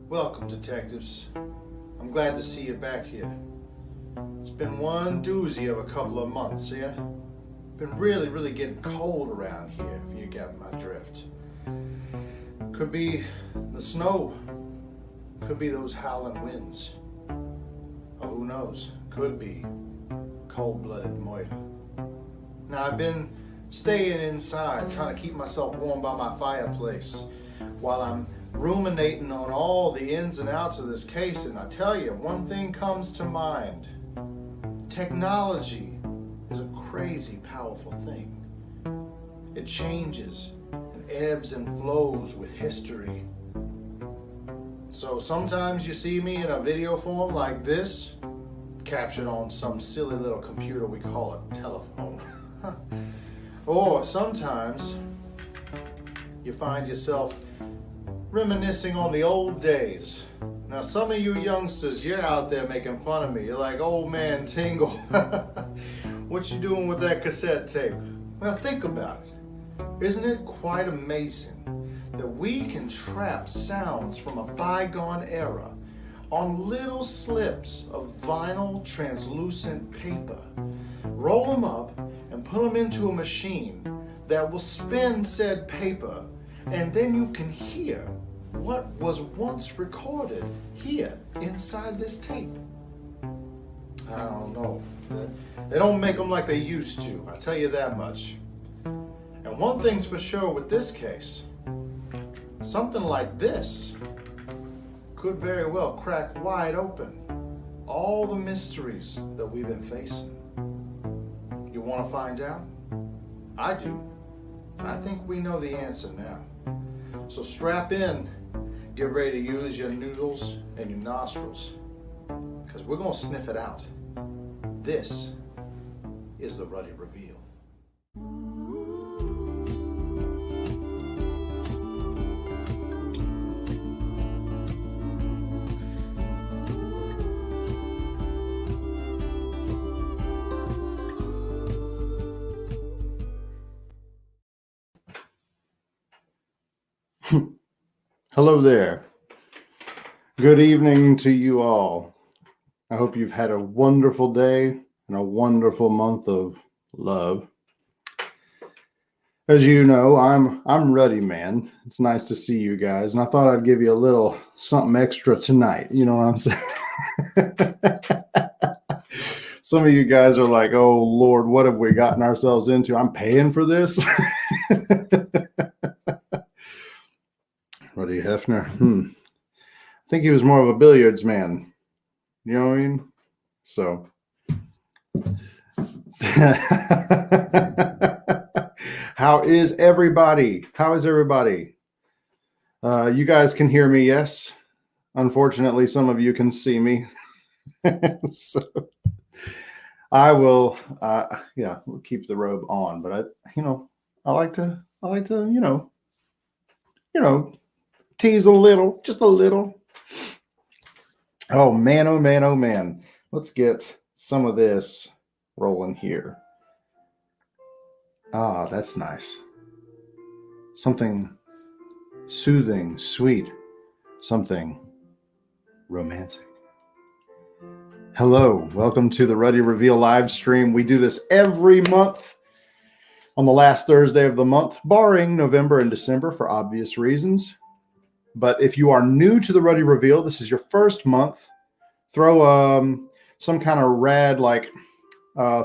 Welcome, detectives. I'm glad to see you back here. It's been one doozy of a couple of months, yeah? Been really getting cold around here, if you get my drift. Could be the snow. Could be those howling winds. Or who knows? Could be cold-blooded murder. Now, I've been staying inside, trying to keep myself warm by my fireplace while I'm ruminating on all the ins and outs of this case, and I tell you, one thing comes to mind. Technology is a crazy powerful thing. It changes and ebbs and flows with history. So sometimes you see me in a video form like this, captured on some silly little computer we call a telephone. Or sometimes you find yourself reminiscing on the old days. Now some of you youngsters, you're out there making fun of me. You're like, old man Tingle, what you doing with that cassette tape? Well, think about it. Isn't it quite amazing that we can trap sounds from a bygone era on little slips of vinyl translucent paper, roll them up and put them into a machine that will spin said paper, and then you can hear what was once recorded here inside this tape. I don't know. They don't make them like they used to, I tell you that much. And one thing's for sure with this case, something like this could very well crack wide open all the mysteries that we've been facing. You want to find out? I do. I think we know the answer now. So strap in, get ready to use your noodles and your nostrils, because we're going to sniff it out. This is the Ruddy Reveal. Hello there. Good evening to you all. I hope you've had a wonderful day and a wonderful month of love. As you know, I'm Ruddy, man. It's nice to see you guys, and I thought I'd give you a little something extra tonight. You know what I'm saying? Some of you guys are like, "Oh Lord, what have we gotten ourselves into? I'm paying for this." Ruddy Hefner. I think he was more of a billiards man. You know what I mean? So. How is everybody? How is everybody? You guys can hear me, yes? Unfortunately, some of you can see me. So I will, we'll keep the robe on, but I like to, tease a little, just a little. Oh man, oh man, oh man. Let's get some of this rolling here. Ah, that's nice. Something soothing, sweet, something romantic. Hello, welcome to the Ruddy Reveal live stream. We do this every month on the last Thursday of the month, barring November and December for obvious reasons. But if you are new to the Ruddy Reveal, this is your first month, throw some kind of rad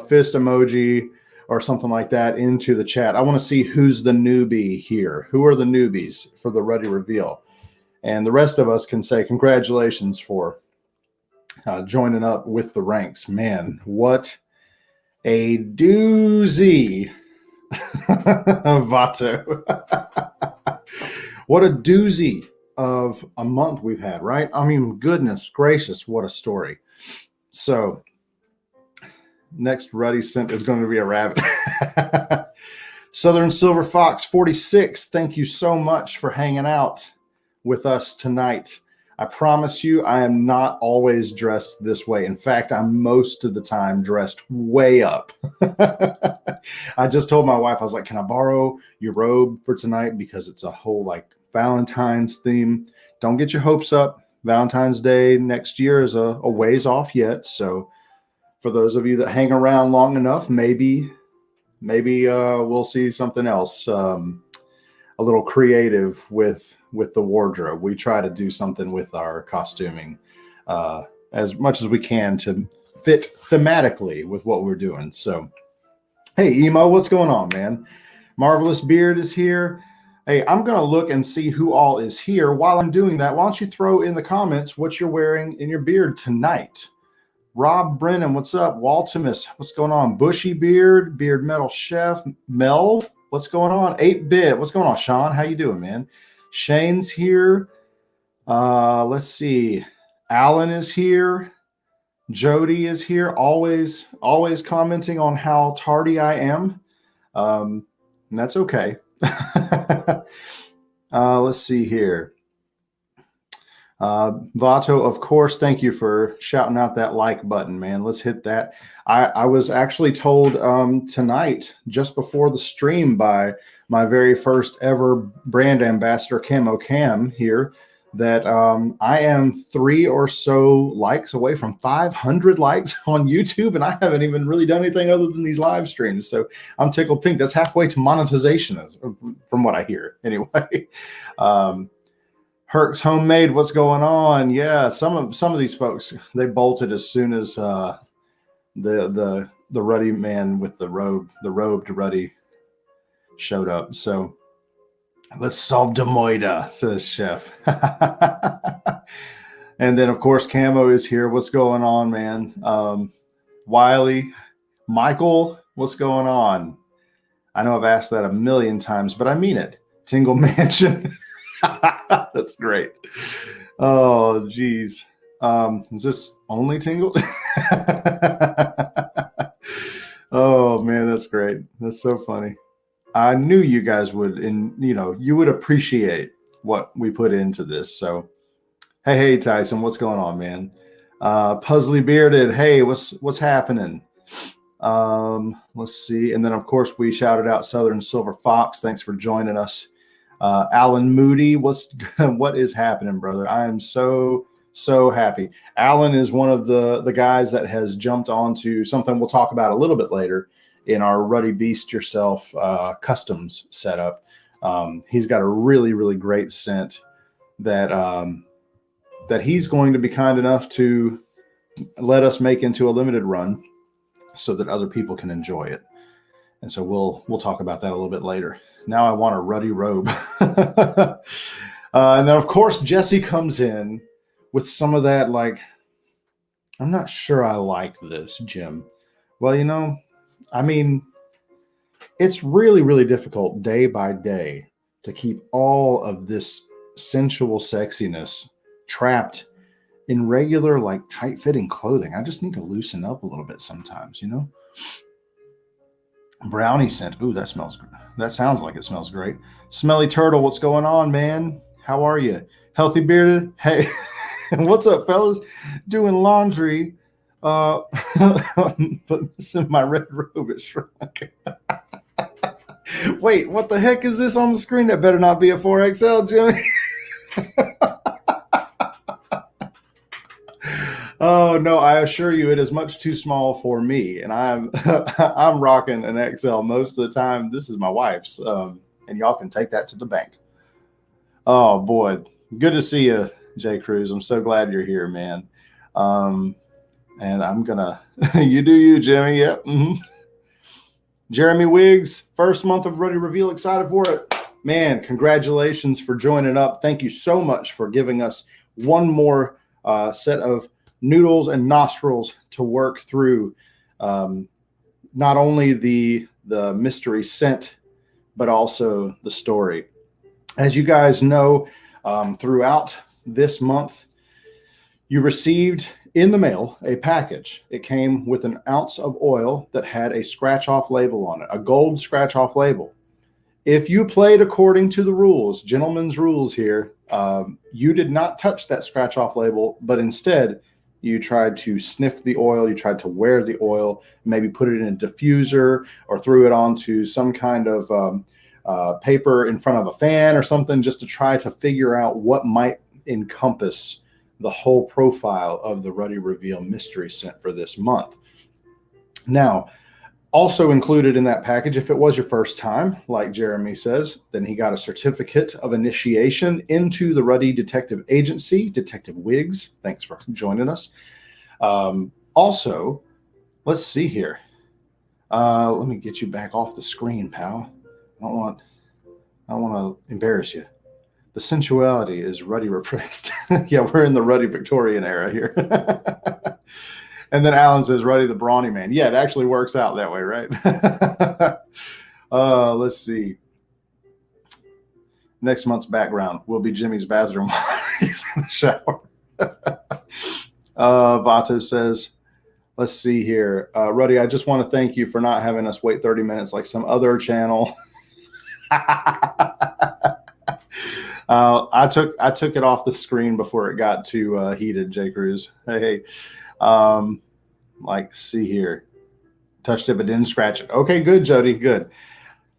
fist emoji or something like that into the chat. I want to see who's the newbie here. Who are the newbies for the Ruddy Reveal? And the rest of us can say congratulations for joining up with the ranks. Man, what a doozy. Vato. What a doozy of a month we've had, right? I mean, goodness gracious, what a story. So next Ruddy scent is going to be a rabbit. Southern Silver Fox 46, thank you so much for hanging out with us tonight. I promise you, I am not always dressed this way. In fact, I'm most of the time dressed way up. I just told my wife, I was like, can I borrow your robe for tonight? Because it's a whole Valentine's theme. Don't get your hopes up. Valentine's Day next year is a ways off yet. So for those of you that hang around long enough, maybe we'll see something else, a little creative with the wardrobe. We try to do something with our costuming as much as we can to fit thematically with what we're doing. So, hey, Emo, what's going on, man? Marvelous Beard is here. Hey, I'm going to look and see who all is here. While I'm doing that, why don't you throw in the comments what you're wearing in your beard tonight? Rob Brennan, what's up? Waltimus, what's going on? Bushy Beard, Beard Metal Chef. Mel, what's going on? 8-Bit, what's going on? Sean, how you doing, man? Shane's here. Let's see. Alan is here. Jody is here. Always commenting on how tardy I am. And that's okay. Let's see here. Vato, of course, thank you for shouting out that like button, man. Let's hit that. I was actually told tonight, just before the stream, by my very first ever brand ambassador, Camo Cam here, that I am 3 or so likes away from 500 likes on YouTube, and I haven't even really done anything other than these live streams. So I'm tickled pink. That's halfway to monetization, from what I hear, anyway. Herc's Homemade, what's going on? Yeah, some of these folks, they bolted as soon as the Ruddy man with the robed Ruddy showed up. So let's solve Demoida, says Chef. And then of course Camo is here. What's going on, man? Wiley, Michael, what's going on? I know I've asked that a million times, but I mean it. Tingle Mansion. That's great. Oh, geez. Is this only Tingle? Oh, man, that's great. That's so funny. I knew you guys would, you would appreciate what we put into this. So, hey, Tyson, what's going on, man? Puzzly Bearded, hey, what's happening? Let's see. And then, of course, we shouted out Southern Silver Fox. Thanks for joining us. Alan Moody, what is happening, brother? I am so happy. Alan is one of the guys that has jumped onto something we'll talk about a little bit later in our Ruddy Beast Yourself customs setup. He's got a really, really great scent that he's going to be kind enough to let us make into a limited run so that other people can enjoy it. And so we'll talk about that a little bit later. Now I want a Ruddy robe. And then, of course, Jesse comes in with some of that, like, I'm not sure I like this, Jim. Well, I mean, it's really, really difficult day by day to keep all of this sensual sexiness trapped in regular, like, tight-fitting clothing. I just need to loosen up a little bit sometimes, Brownie scent. Ooh, that smells good. That sounds like it smells great. Smelly Turtle, what's going on, man? How are you? Healthy Bearded. Hey, what's up, fellas? Doing laundry. But this is my red robe is shrunk. Wait, what the heck is this on the screen? That better not be a 4XL, Jimmy. Oh no, I assure you it is much too small for me, and I'm rocking an XL most of the time. This is my wife's, and y'all can take that to the bank. Oh boy, good to see you, Jay Cruz. I'm so glad you're here, man. And I'm gonna you do you, Jimmy. Yep. Mm-hmm. Jeremy Wiggs, first month of Ruddy Reveal, excited for it, man. Congratulations for joining up. Thank you so much for giving us one more set of noodles and nostrils to work through, not only the mystery scent, but also the story. As you guys know, throughout this month, you received in the mail a package. It came with an ounce of oil that had a scratch-off label on it, a gold scratch-off label. If you played according to the rules, gentlemen's rules here, you did not touch that scratch-off label, but instead you tried to sniff the oil, you tried to wear the oil, maybe put it in a diffuser or threw it onto some kind of paper in front of a fan or something just to try to figure out what might encompass the whole profile of the Ruddy Reveal mystery scent for this month. Now, also included in that package, if it was your first time, like Jeremy says, then he got a certificate of initiation into the Ruddy Detective Agency, Detective Wiggs. Thanks for joining us. Also, let's see here. Let me get you back off the screen, pal. I don't want to embarrass you. The sensuality is Ruddy repressed. Yeah, we're in the Ruddy Victorian era here. And then Alan says, Ruddy the brawny man. Yeah, it actually works out that way, right? Let's see. Next month's background will be Jimmy's bathroom while he's in the shower. Vato says, let's see here. Ruddy, I just want to thank you for not having us wait 30 minutes like some other channel. I took it off the screen before it got too heated, J. Cruz. Hey. Like, see here. Touched it, but didn't scratch it. Okay, good, Jody, good.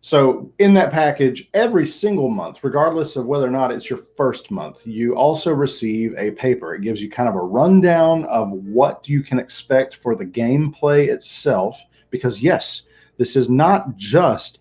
So in that package, every single month, regardless of whether or not it's your first month, you also receive a paper. It gives you kind of a rundown of what you can expect for the gameplay itself. Because yes, this is not just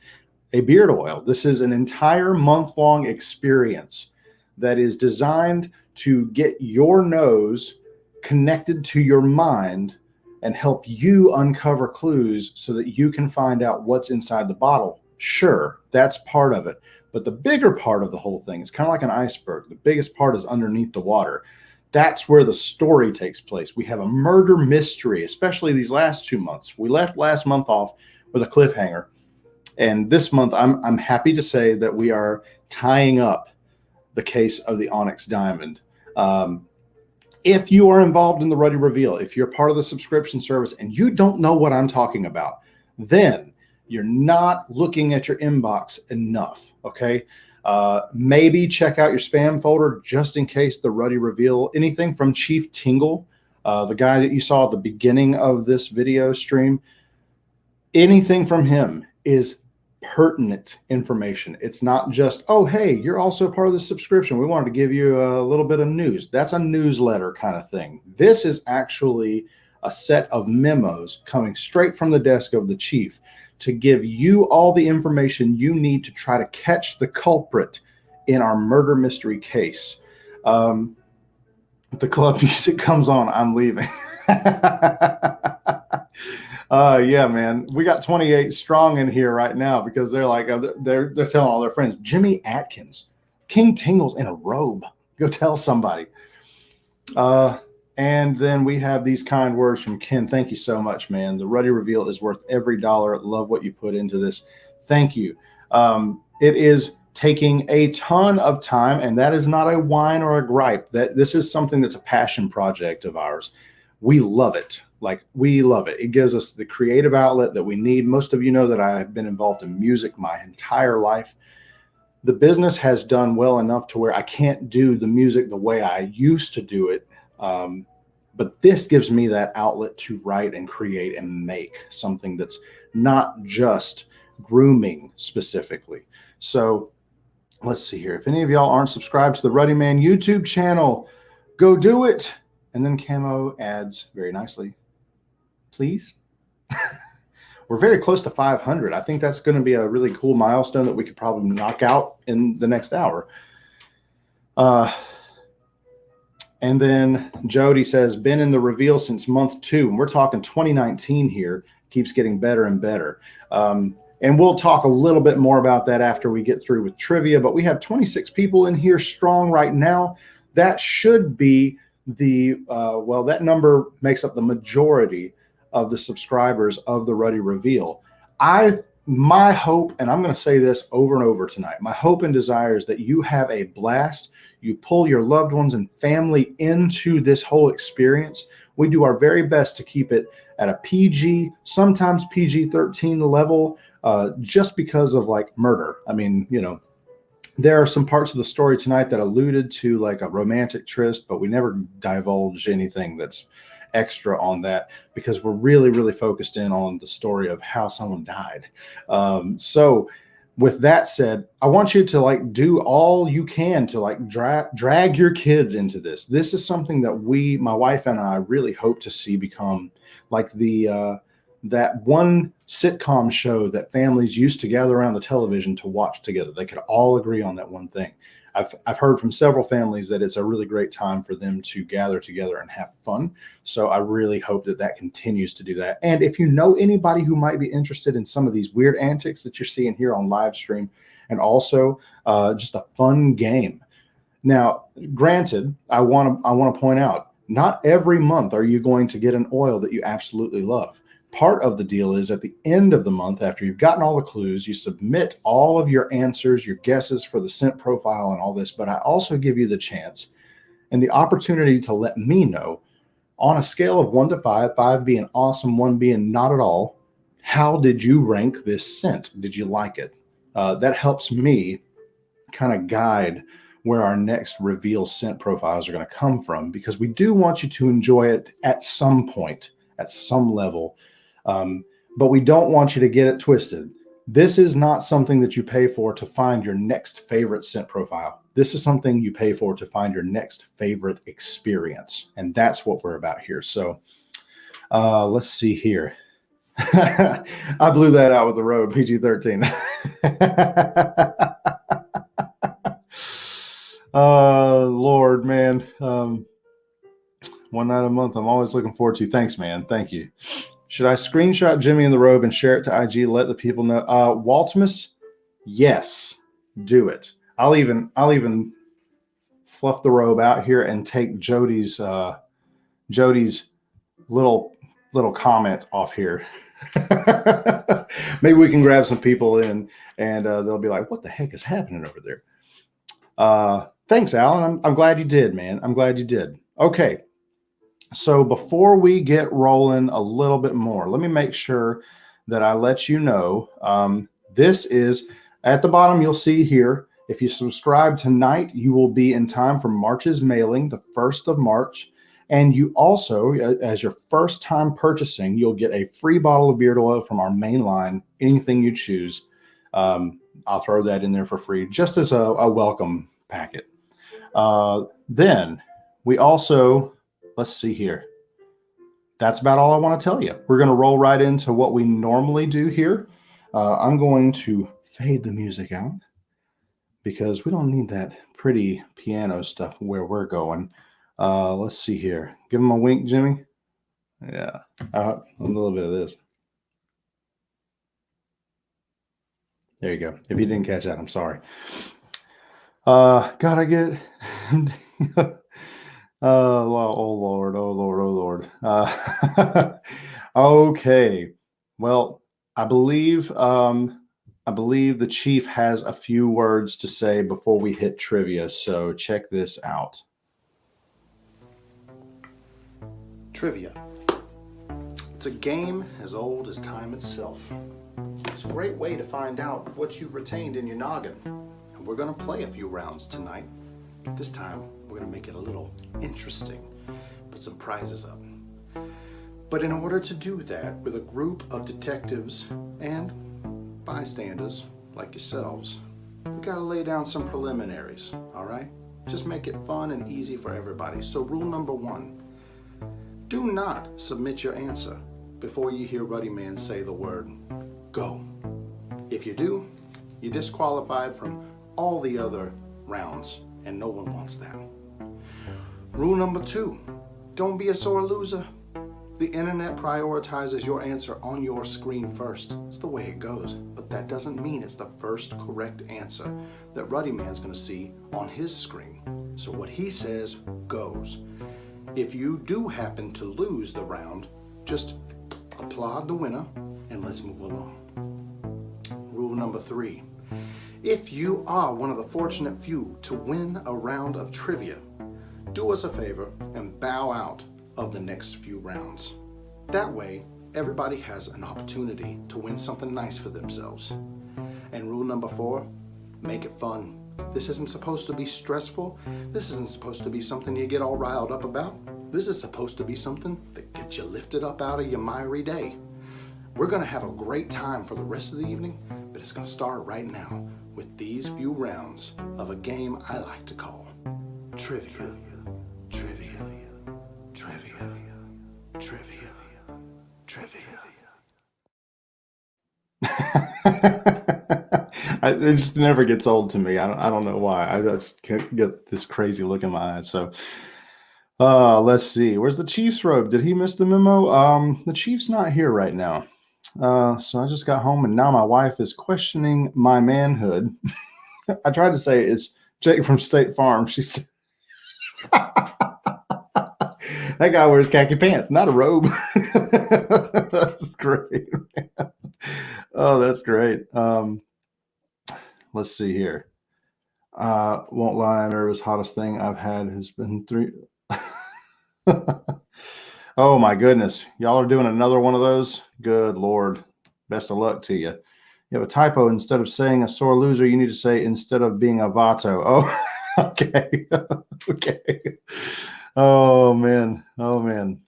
a beard oil. This is an entire month-long experience that is designed to get your nose connected to your mind and help you uncover clues so that you can find out what's inside the bottle. Sure, that's part of it. But the bigger part of the whole thing is kind of like an iceberg. The biggest part is underneath the water. That's where the story takes place. We have a murder mystery, especially these last 2 months. We left last month off with a cliffhanger. And this month, I'm happy to say that we are tying up the case of the Onyx Diamond. If you are involved in the Ruddy Reveal, if you're part of the subscription service and you don't know what I'm talking about, then you're not looking at your inbox enough, okay? Maybe check out your spam folder just in case the Ruddy Reveal, anything from Chief Tingle, the guy that you saw at the beginning of this video stream, anything from him is pertinent information. It's not just, oh, hey, you're also part of the subscription. We wanted to give you a little bit of news. That's a newsletter kind of thing. This is actually a set of memos coming straight from the desk of the chief to give you all the information you need to try to catch the culprit in our murder mystery case. If the club music comes on, I'm leaving. Yeah, man, we got 28 strong in here right now because they're like, they're telling all their friends, Jimmy Atkins, King Tingle's in a robe. Go tell somebody. And then we have these kind words from Ken. Thank you so much, man. The Ruddy Reveal is worth every dollar. Love what you put into this. Thank you. It is taking a ton of time, and that is not a whine or a gripe. That this is something that's a passion project of ours. We love it. Like, we love it. It gives us the creative outlet that we need. Most of you know that I have been involved in music my entire life. The business has done well enough to where I can't do the music the way I used to do it. But this gives me that outlet to write and create and make something that's not just grooming specifically. So let's see here. If any of y'all aren't subscribed to the Ruddy Man YouTube channel, go do it. And then camo adds very nicely. Please. We're very close to 500. I think that's going to be a really cool milestone that we could probably knock out in the next hour. And then Jody says, been in the reveal since month 2. And we're talking 2019 here. Keeps getting better and better. And we'll talk a little bit more about that after we get through with trivia. But we have 26 people in here strong right now. That should be the, well, that number makes up the majority of the subscribers of the Ruddy Reveal. My hope, and I'm going to say this over and over tonight, my hope and desire is that you have a blast. You pull your loved ones and family into this whole experience. We do our very best to keep it at a PG, sometimes PG-13 level, just because of like murder. I mean, you know, there are some parts of the story tonight that alluded to like a romantic tryst, but we never divulged anything that's extra on that because we're really, really focused in on the story of how someone died. So with that said, I want you to like do all you can to like drag your kids into this. This is something that my wife and I really hope to see become like that one sitcom show that families used to gather around the television to watch together. They could all agree on that one thing. I've heard from several families that it's a really great time for them to gather together and have fun. So I really hope that that continues to do that. And if you know anybody who might be interested in some of these weird antics that you're seeing here on live stream, and also just a fun game. Now, granted, I want to point out, not every month are you going to get an oil that you absolutely love. Part of the deal is at the end of the month, after you've gotten all the clues, you submit all of your answers, your guesses for the scent profile and all this, but I also give you the chance and the opportunity to let me know on a scale of 1 to 5, 5 being awesome, 1 being not at all, how did you rank this scent? Did you like it? That helps me kind of guide where our next reveal scent profiles are going to come from, because we do want you to enjoy it at some point, at some level. But we don't want you to get it twisted. This is not something that you pay for to find your next favorite scent profile. This is something you pay for to find your next favorite experience. And that's what we're about here. So let's see here. I blew that out with the road, PG-13. Lord, man. One night a month I'm always looking forward to. Thanks, man. Thank you. Should I screenshot Jimmy in the robe and share it to IG? Let the people know. Waltimus, yes, do it. I'll even fluff the robe out here and take Jody's little comment off here. Maybe we can grab some people in, and they'll be like, "What the heck is happening over there?" Thanks, Alan. I'm glad you did, man. I'm glad you did. Okay. So before we get rolling a little bit more, let me make sure that I let you know, this is at the bottom. You'll see here, if you subscribe tonight, you will be in time for March's mailing, the 1st of March. And you also, as your first time purchasing, you'll get a free bottle of beard oil from our main line, anything you choose. I'll throw that in there for free, just as a welcome packet. Then we also, let's see here. That's about all I want to tell you. We're going to roll right into what we normally do here. I'm going to fade the music out because we don't need that pretty piano stuff where we're going. Let's see here. Give him a wink, Jimmy. Yeah, a little bit of this. There you go. If you didn't catch that, I'm sorry. Gotta get... well, oh Lord. Okay. Well, I believe the chief has a few words to say before we hit trivia. So check this out. Trivia. It's a game as old as time itself. It's a great way to find out what you retained in your noggin. And we're going to play a few rounds tonight. This time, we're going to make it a little interesting, put some prizes up. But in order to do that with a group of detectives and bystanders like yourselves, we got to lay down some preliminaries, all right? Just make it fun and easy for everybody. So rule number 1, do not submit your answer before you hear Ruddy Man say the word go. If you do, you're disqualified from all the other rounds. And no one wants that. Rule number 2, don't be a sore loser. The internet prioritizes your answer on your screen first. It's the way it goes. But that doesn't mean it's the first correct answer that Ruddy Man's going to see on his screen. So what he says goes. If you do happen to lose the round, just applaud the winner and let's move along. Rule number 3. If you are one of the fortunate few to win a round of trivia, do us a favor and bow out of the next few rounds. That way, everybody has an opportunity to win something nice for themselves. And rule number 4, make it fun. This isn't supposed to be stressful. This isn't supposed to be something you get all riled up about. This is supposed to be something that gets you lifted up out of your miry day. We're going to have a great time for the rest of the evening, but is going to start right now with these few rounds of a game I like to call Trivia. Trivia. Trivia. Trivia. Trivia. It just never gets old to me. I don't know why. I just can't get this crazy look in my eyes. So, let's see. Where's the Chiefs robe? Did he miss the memo? The Chief's not here right now. So I just got home and now my wife is questioning my manhood. I tried to say it's Jake from State Farm. She said, that guy wears khaki pants, not a robe. That's great. Oh, that's great. Let's see here. Won't lie, I'm nervous. Hottest thing I've had has been 3. Oh my goodness. Y'all are doing another one of those? Good Lord. Best of luck to you. You have a typo. Instead of saying a sore loser, you need to say instead of being a vato. Oh, okay. Okay. Oh man. Oh man.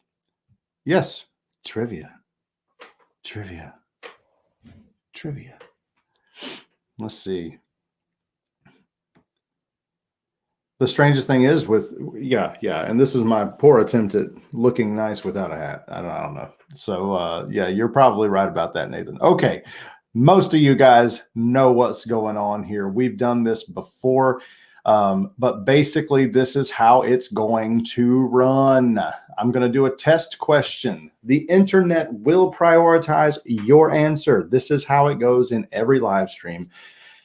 Yes. Trivia. Trivia. Trivia. Let's see. The strangest thing is with, yeah, and this is my poor attempt at looking nice without a hat. I don't know. So, yeah, you're probably right about that, Nathan. Okay, most of you guys know what's going on here. We've done this before, but basically this is how it's going to run. I'm going to do a test question. The internet will prioritize your answer. This is how it goes in every live stream.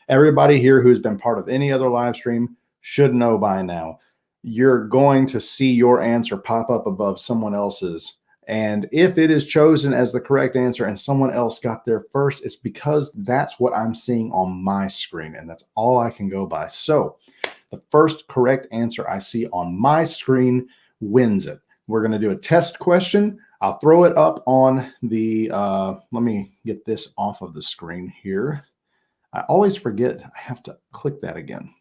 Everybody here who's been part of any other live stream should know by now. You're going to see your answer pop up above someone else's. And if it is chosen as the correct answer and someone else got there first, it's because that's what I'm seeing on my screen. And that's all I can go by. So the first correct answer I see on my screen wins it. We're going to do a test question. I'll throw it up on the, let me get this off of the screen here. I always forget I have to click that again.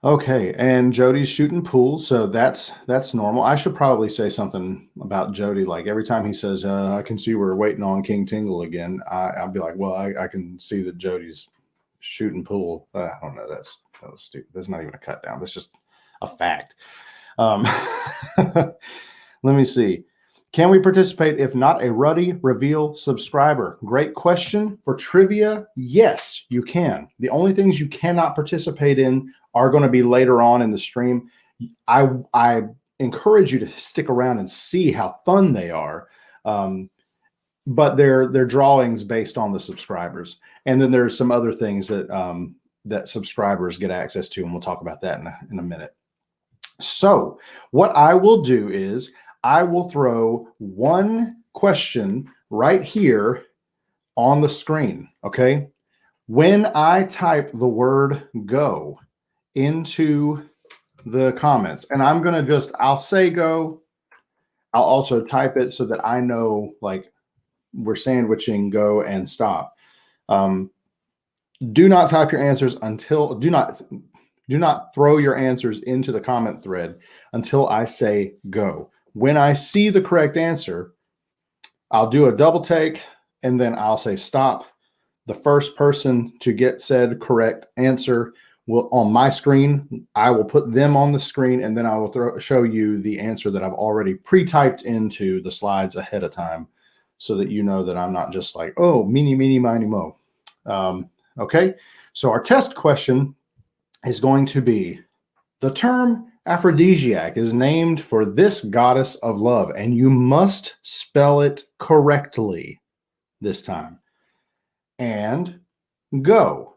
Okay, and Jody's shooting pool, so that's normal. I should probably say something about Jody. Like every time he says, I can see we're waiting on King Tingle again, I'll be like, well, I can see that Jody's shooting pool. I don't know, that was stupid. That's not even a cut down. That's just a fact. Let me see. Can we participate if not a Ruddy Reveal subscriber? Great question. For trivia, yes, you can. The only things you cannot participate in are going to be later on in the stream. I encourage you to stick around and see how fun they are. But they're drawings based on the subscribers. And then there's some other things that that subscribers get access to, and we'll talk about that in a minute. So what I will do is I will throw one question right here on the screen, okay? When I type the word go into the comments, and I'm going to I'll say go. I'll also type it so that I know, like, we're sandwiching go and stop. Do not type your answers until, do not throw your answers into the comment thread until I say go. When I see the correct answer, I'll do a double take and then I'll say stop. The first person to get said correct answer will, on my screen, I will put them on the screen and then I will show you the answer that I've already pre-typed into the slides ahead of time so that you know that I'm not just like, oh, meeny, miny, mo. Okay, so our test question is going to be, the term aphrodisiac is named for this goddess of love, and you must spell it correctly this time. And go.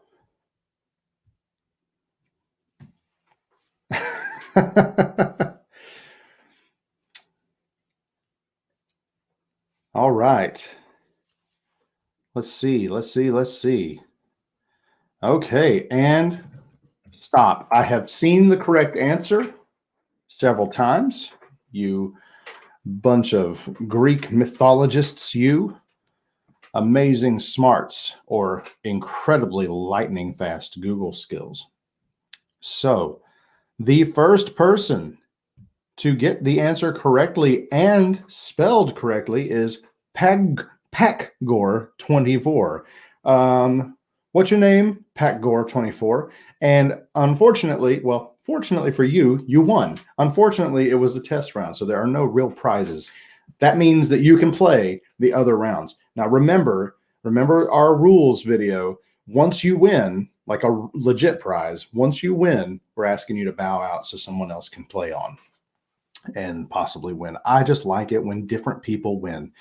All right. Let's see. Okay, and stop. I have seen the correct answer several times. You bunch of Greek mythologists, you. Amazing smarts or incredibly lightning fast Google skills. So the first person to get the answer correctly and spelled correctly is PackGore24. What's your name? PackGore24. And unfortunately, well, fortunately for you, you won. Unfortunately, it was the test round, so there are no real prizes. That means that you can play the other rounds. Now, remember our rules video. Once you win, like a legit prize, once you win, we're asking you to bow out so someone else can play on and possibly win. I just like it when different people win.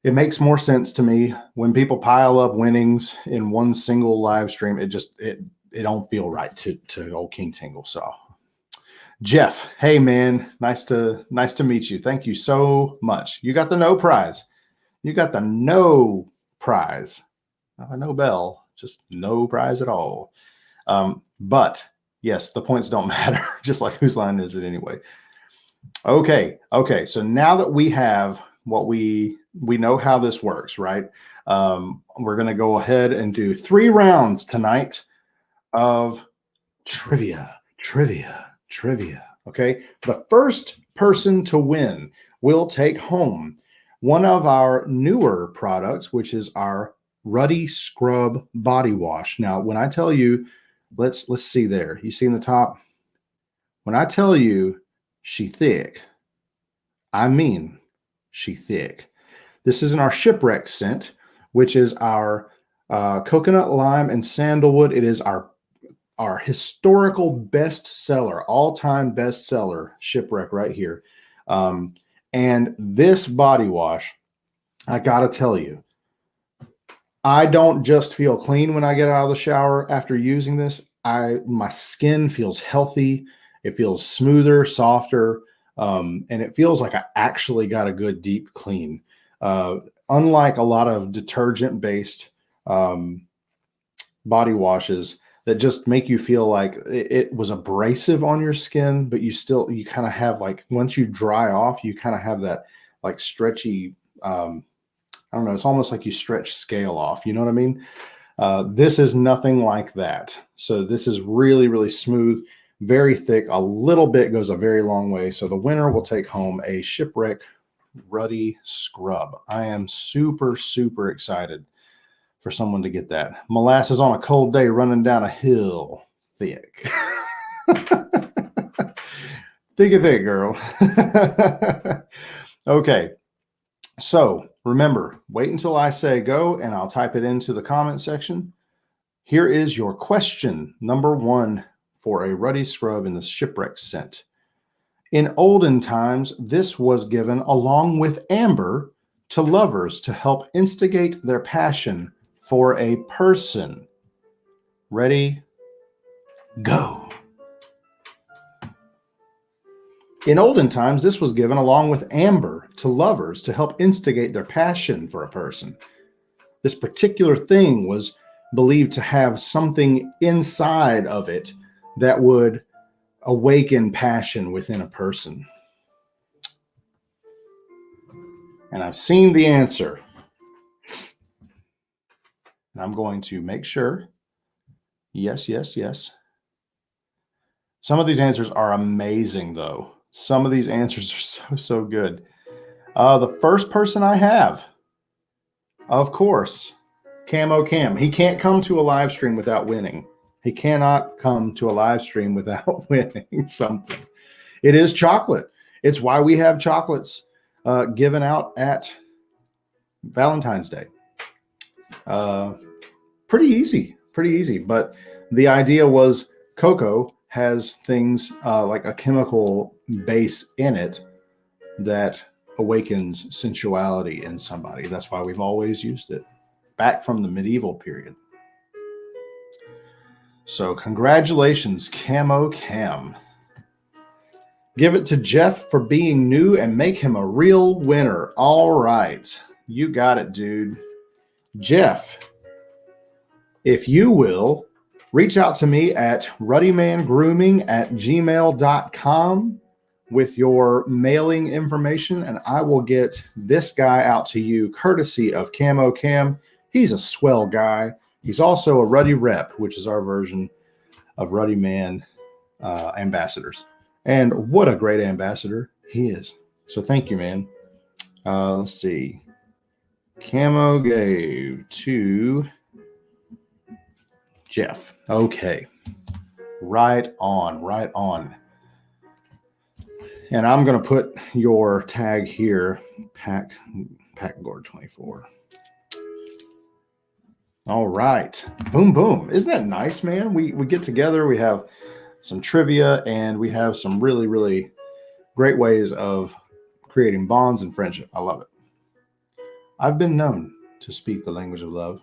It makes more sense to me when people pile up winnings in one single live stream. It don't feel right to old King Tingle. So Jeff, hey man, nice to meet you. Thank you so much. You got the no prize. You got the no prize. Not a Nobel, just no prize at all. But yes, the points don't matter, just like whose line is it anyway. Okay. So now that we have what we know how this works, right? We're going to go ahead and do 3 rounds tonight of trivia. Okay. The first person to win will take home one of our newer products, which is our Ruddy Scrub Body Wash. Now, when I tell you, let's see there. You see in the top? When I tell you she thick, I mean she thick. This is in our shipwreck scent, which is our coconut lime and sandalwood. It is our historical bestseller, all-time bestseller shipwreck right here. And this body wash, I gotta tell you, I don't just feel clean when I get out of the shower after using this. My skin feels healthy. It feels smoother, softer, and it feels like I actually got a good deep clean. Unlike a lot of detergent-based body washes that just make you feel like it was abrasive on your skin, but you kind of have, like, once you dry off, you kind of have that like stretchy, I don't know, it's almost like you stretch scale off. You know what I mean? This is nothing like that. So this is really, really smooth, very thick. A little bit goes a very long way. So the winner will take home a Shipwreck Ruddy Scrub. I am super, super excited for someone to get that. Molasses on a cold day running down a hill. Thick. Thick, girl. Okay. So remember, wait until I say go and I'll type it into the comment section. Here is your question number 1 for a Ruddy Scrub in the Shipwreck scent. In olden times, this was given along with amber to lovers to help instigate their passion for a person. Ready? Go. In olden times, this was given along with amber to lovers to help instigate their passion for a person. This particular thing was believed to have something inside of it that would awaken passion within a person. And I've seen the answer. And I'm going to make sure. Yes. Some of these answers are amazing, though. Some of these answers are so good. The first person I have, of course, Camo Cam. He can't come to a live stream without winning. He cannot come to a live stream without winning something. It is chocolate. It's why we have chocolates given out at Valentine's Day. Pretty easy. But the idea was cocoa has things like a chemical base in it that awakens sensuality in somebody. That's why we've always used it back from the medieval period. So congratulations, Camo Cam. Give it to Jeff for being new and make him a real winner. All right. You got it, dude. Jeff, if you will, reach out to me at ruddymangrooming@gmail.com with your mailing information, and I will get this guy out to you courtesy of Camo Cam. He's a swell guy. He's also a Ruddy rep, which is our version of Ruddy Man ambassadors. And what a great ambassador he is. So thank you, man. Let's see. Camo gave to Jeff. Okay. Right on, right on. And I'm going to put your tag here, Pack Gourd 24. All right. Boom, boom. Isn't that nice, man? We get together, we have some trivia, and we have some really, really great ways of creating bonds and friendship. I love it. I've been known to speak the language of love.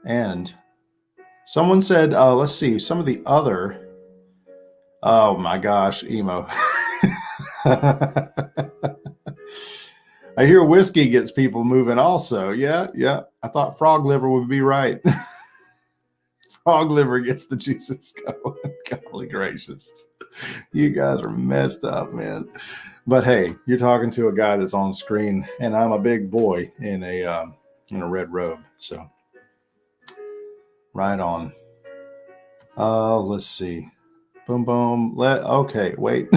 And someone said, let's see, some of the other, oh my gosh, emo. I hear whiskey gets people moving also. Yeah. I thought frog liver would be right. Frog liver gets the juices going. Golly gracious. You guys are messed up, man. But hey, you're talking to a guy that's on screen, and I'm a big boy in a red robe. So right on. Let's see. Boom, boom. Okay, wait.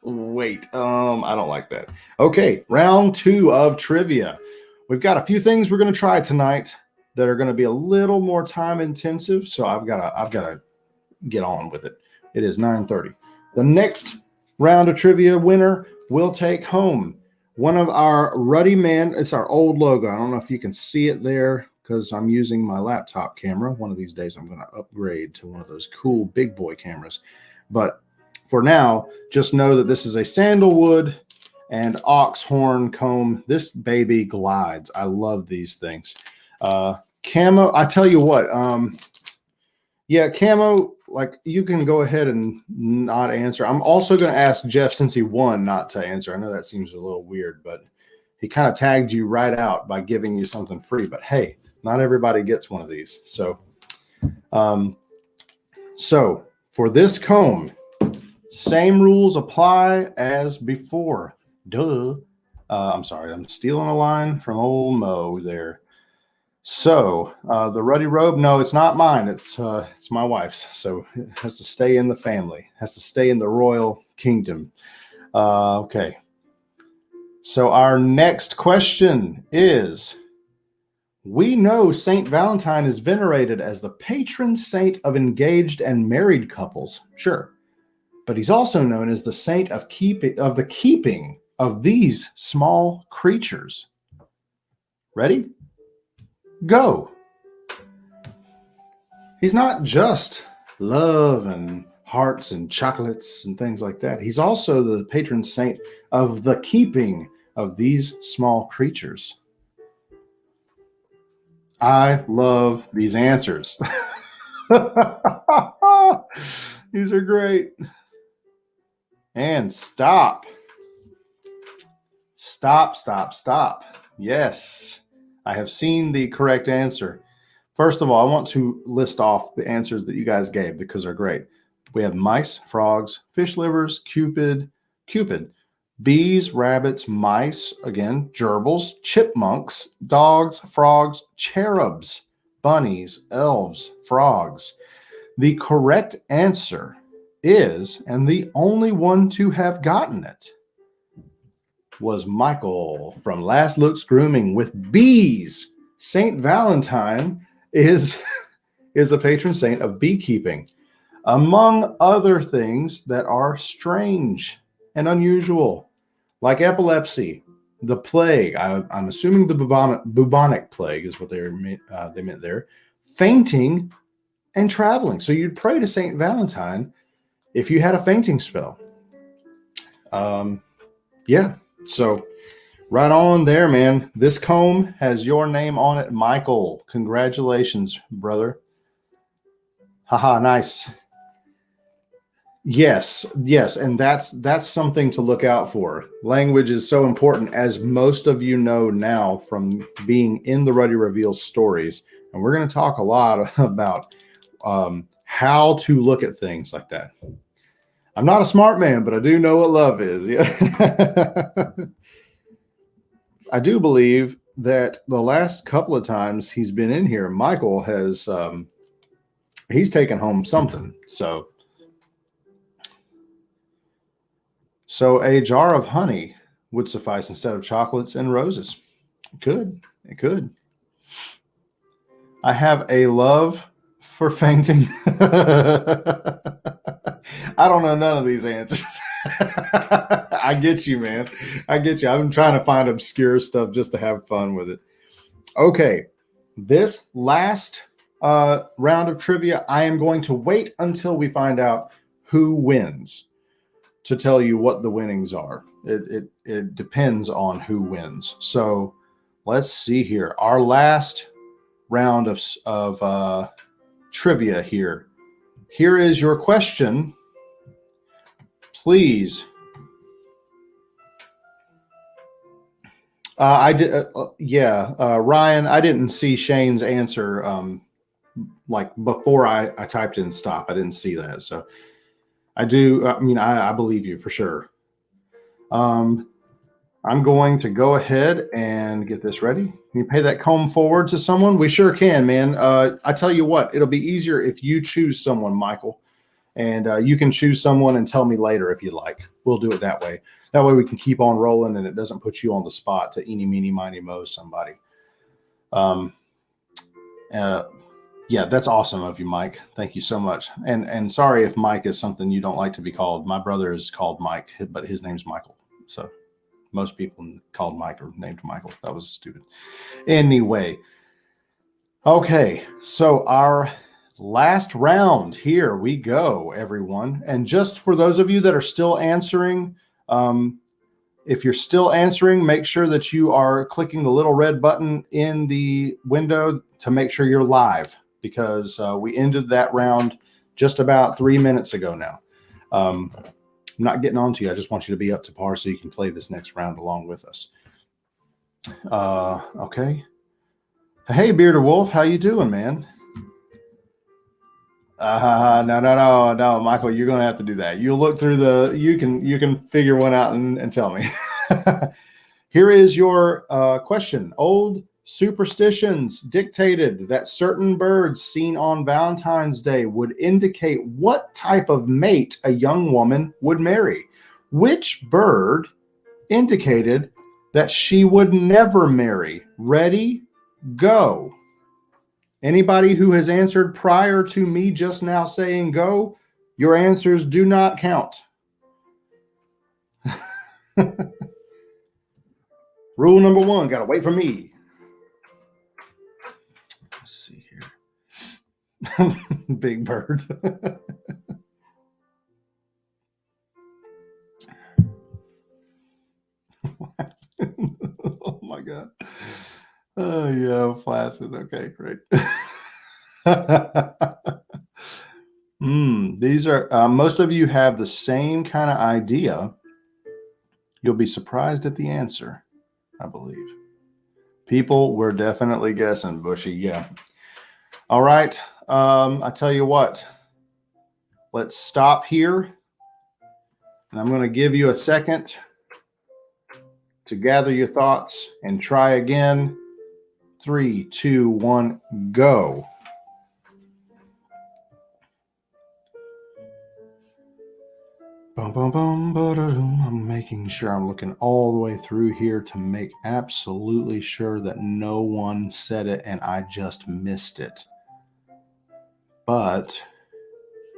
Wait. I don't like that. Okay, round 2 of trivia. We've got a few things we're going to try tonight that are going to be a little more time intensive. So I've got to get on with it. It is 9:30. The next round of trivia winner will take home one of our Ruddy Man. It's our old logo. I don't know if you can see it there because I'm using my laptop camera. One of these days I'm going to upgrade to one of those cool big boy cameras. But for now, just know that this is a sandalwood and ox horn comb. This baby glides. I love these things. Camo, I tell you what, yeah, camo, like you can go ahead and not answer. I'm also going to ask Jeff, since he won, not to answer. I know that seems a little weird, but he kind of tagged you right out by giving you something free. But hey, not everybody gets one of these. So, so for this comb, same rules apply as before. Duh. I'm sorry, I'm stealing a line from old Mo there. So the Ruddy robe, no, it's not mine. It's my wife's. So it has to stay in the family. It has to stay in the royal kingdom. Okay. So our next question is, we know Saint Valentine is venerated as the patron saint of engaged and married couples. Sure. But he's also known as the saint of the keeping of these small creatures. Ready? Go. He's not just love and hearts and chocolates and things like that. He's also the patron saint of the keeping of these small creatures. I love these answers. These are great. And stop. Stop. Yes. I have seen the correct answer. First of all, I want to list off the answers that you guys gave because they're great. We have mice, frogs, fish livers, Cupid, bees, rabbits, mice, again, gerbils, chipmunks, dogs, frogs, cherubs, bunnies, elves, frogs. The correct answer is, and the only one to have gotten it, was Michael from Last Looks Grooming with bees. Saint Valentine is the patron saint of beekeeping, among other things that are strange and unusual, like epilepsy, the plague. I'm assuming the bubonic plague is what they meant there. Fainting and traveling. So you'd pray to Saint Valentine if you had a fainting spell. Yeah. So right on there, man. This comb has your name on it, Michael. Congratulations, brother. Haha, nice. Yes. And that's something to look out for. Language is so important, as most of you know now from being in the Ruddy Reveals stories. And we're going to talk a lot about how to look at things like that. I'm not a smart man, but I do know what love is. Yeah. I do believe that the last couple of times he's been in here, Michael has he's taken home something. So a jar of honey would suffice instead of chocolates and roses. It could. It could. I have a love for fainting. I don't know none of these answers. I get you, man. I get you. I'm trying to find obscure stuff just to have fun with it. Okay. This last round of trivia, I am going to wait until we find out who wins to tell you what the winnings are. It depends on who wins. So let's see here. Our last round of trivia here. Here is your question. Please. Ryan, I didn't see Shane's answer like before I typed in stop. I didn't see that. So I do. I mean, I believe you for sure. I'm going to go ahead and get this ready. Can you pay that comb forward to someone? We sure can, man. I tell you what, it'll be easier if you choose someone, Michael. And you can choose someone and tell me later if you like. We'll do it that way. That way we can keep on rolling and it doesn't put you on the spot to eeny, meeny, miny, moe somebody. Yeah, that's awesome of you, Mike. Thank you so much. And sorry if Mike is something you don't like to be called. My brother is called Mike, but his name's Michael. So most people called Mike are named Michael. That was stupid. Anyway. Okay, so our last round, here we go, everyone. And just for those of you that are still answering, if you're still answering, make sure that you are clicking the little red button in the window to make sure you're live, because we ended that round just about 3 minutes ago now. I'm not getting on to you. I just want you to be up to par so you can play this next round along with us. Okay. Hey, Bearded Wolf, how you doing, man? No, Michael, you're going to have to do that. You look through you can figure one out and tell me. Here is your question. Old superstitions dictated that certain birds seen on Valentine's Day would indicate what type of mate a young woman would marry. Which bird indicated that she would never marry? Ready, go. Anybody who has answered prior to me just now saying go, your answers do not count. Rule number one, got to wait for me. Let's see here. Big bird. Oh my God. Oh yeah, flaccid. Okay, great. These are most of you have the same kind of idea. You'll be surprised at the answer, I believe. People were definitely guessing, Bushy. Yeah. All right. I tell you what. Let's stop here. And I'm going to give you a second to gather your thoughts and try again. 3, 2, 1, go. I'm making sure I'm looking all the way through here to make absolutely sure that no one said it and I just missed it. But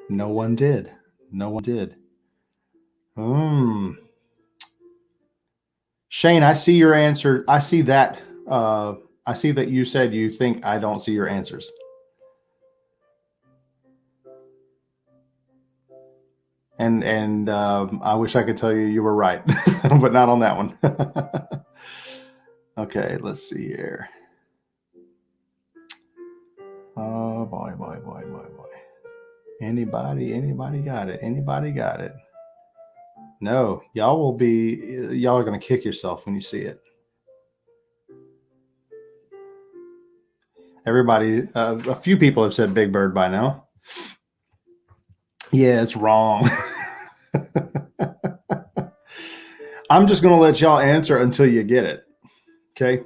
no one did. No one did. Shane, I see your answer. I see that. I see that you said you think I don't see your answers. And I wish I could tell you were right, but not on that one. Okay, let's see here. Oh, boy. Anybody got it? Anybody got it? No, y'all are going to kick yourself when you see it. Everybody, a few people have said Big Bird by now. Yeah, it's wrong. I'm just going to let y'all answer until you get it. Okay?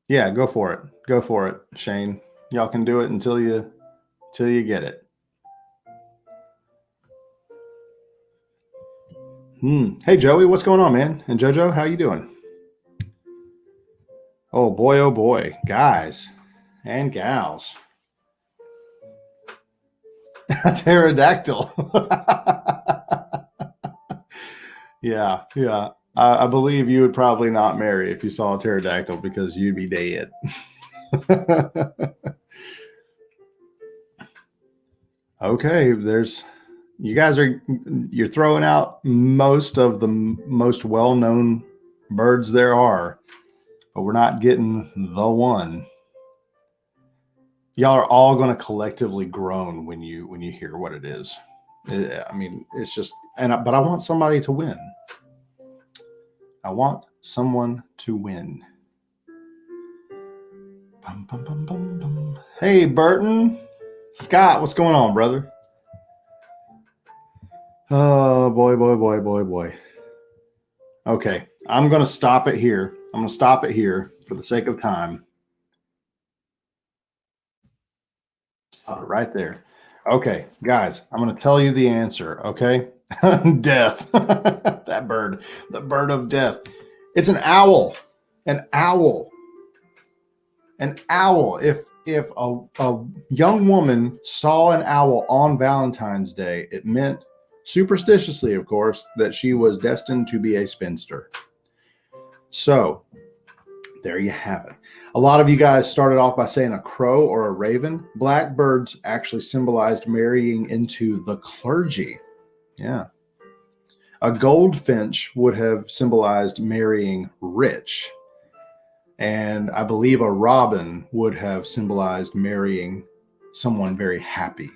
Yeah, go for it. Go for it, Shane. Y'all can do it until you get it. Hey, Joey, what's going on, man? And Jojo, how you doing? Oh boy, guys and gals. Pterodactyl. Yeah. I believe you would probably not marry if you saw a pterodactyl because you'd be dead. Okay, you're throwing out most of the most well-known birds there are, but we're not getting the one. Y'all are all going to collectively groan when you hear what it is. I mean, it's just, but I want somebody to win. I want someone to win. Bum, bum, bum, bum, bum. Hey, Burton. Scott, what's going on, brother? Oh, boy. Okay, I'm going to stop it here. I'm going to stop it here for the sake of time. Stop it right there. Okay, guys, I'm going to tell you the answer, okay? Death. The bird of death. It's an owl. An owl. If a young woman saw an owl on Valentine's Day, it meant, superstitiously, of course, that she was destined to be a spinster. So, there you have it. A lot of you guys started off by saying a crow or a raven. Blackbirds actually symbolized marrying into the clergy. Yeah. A goldfinch would have symbolized marrying rich. And I believe a robin would have symbolized marrying someone very happy.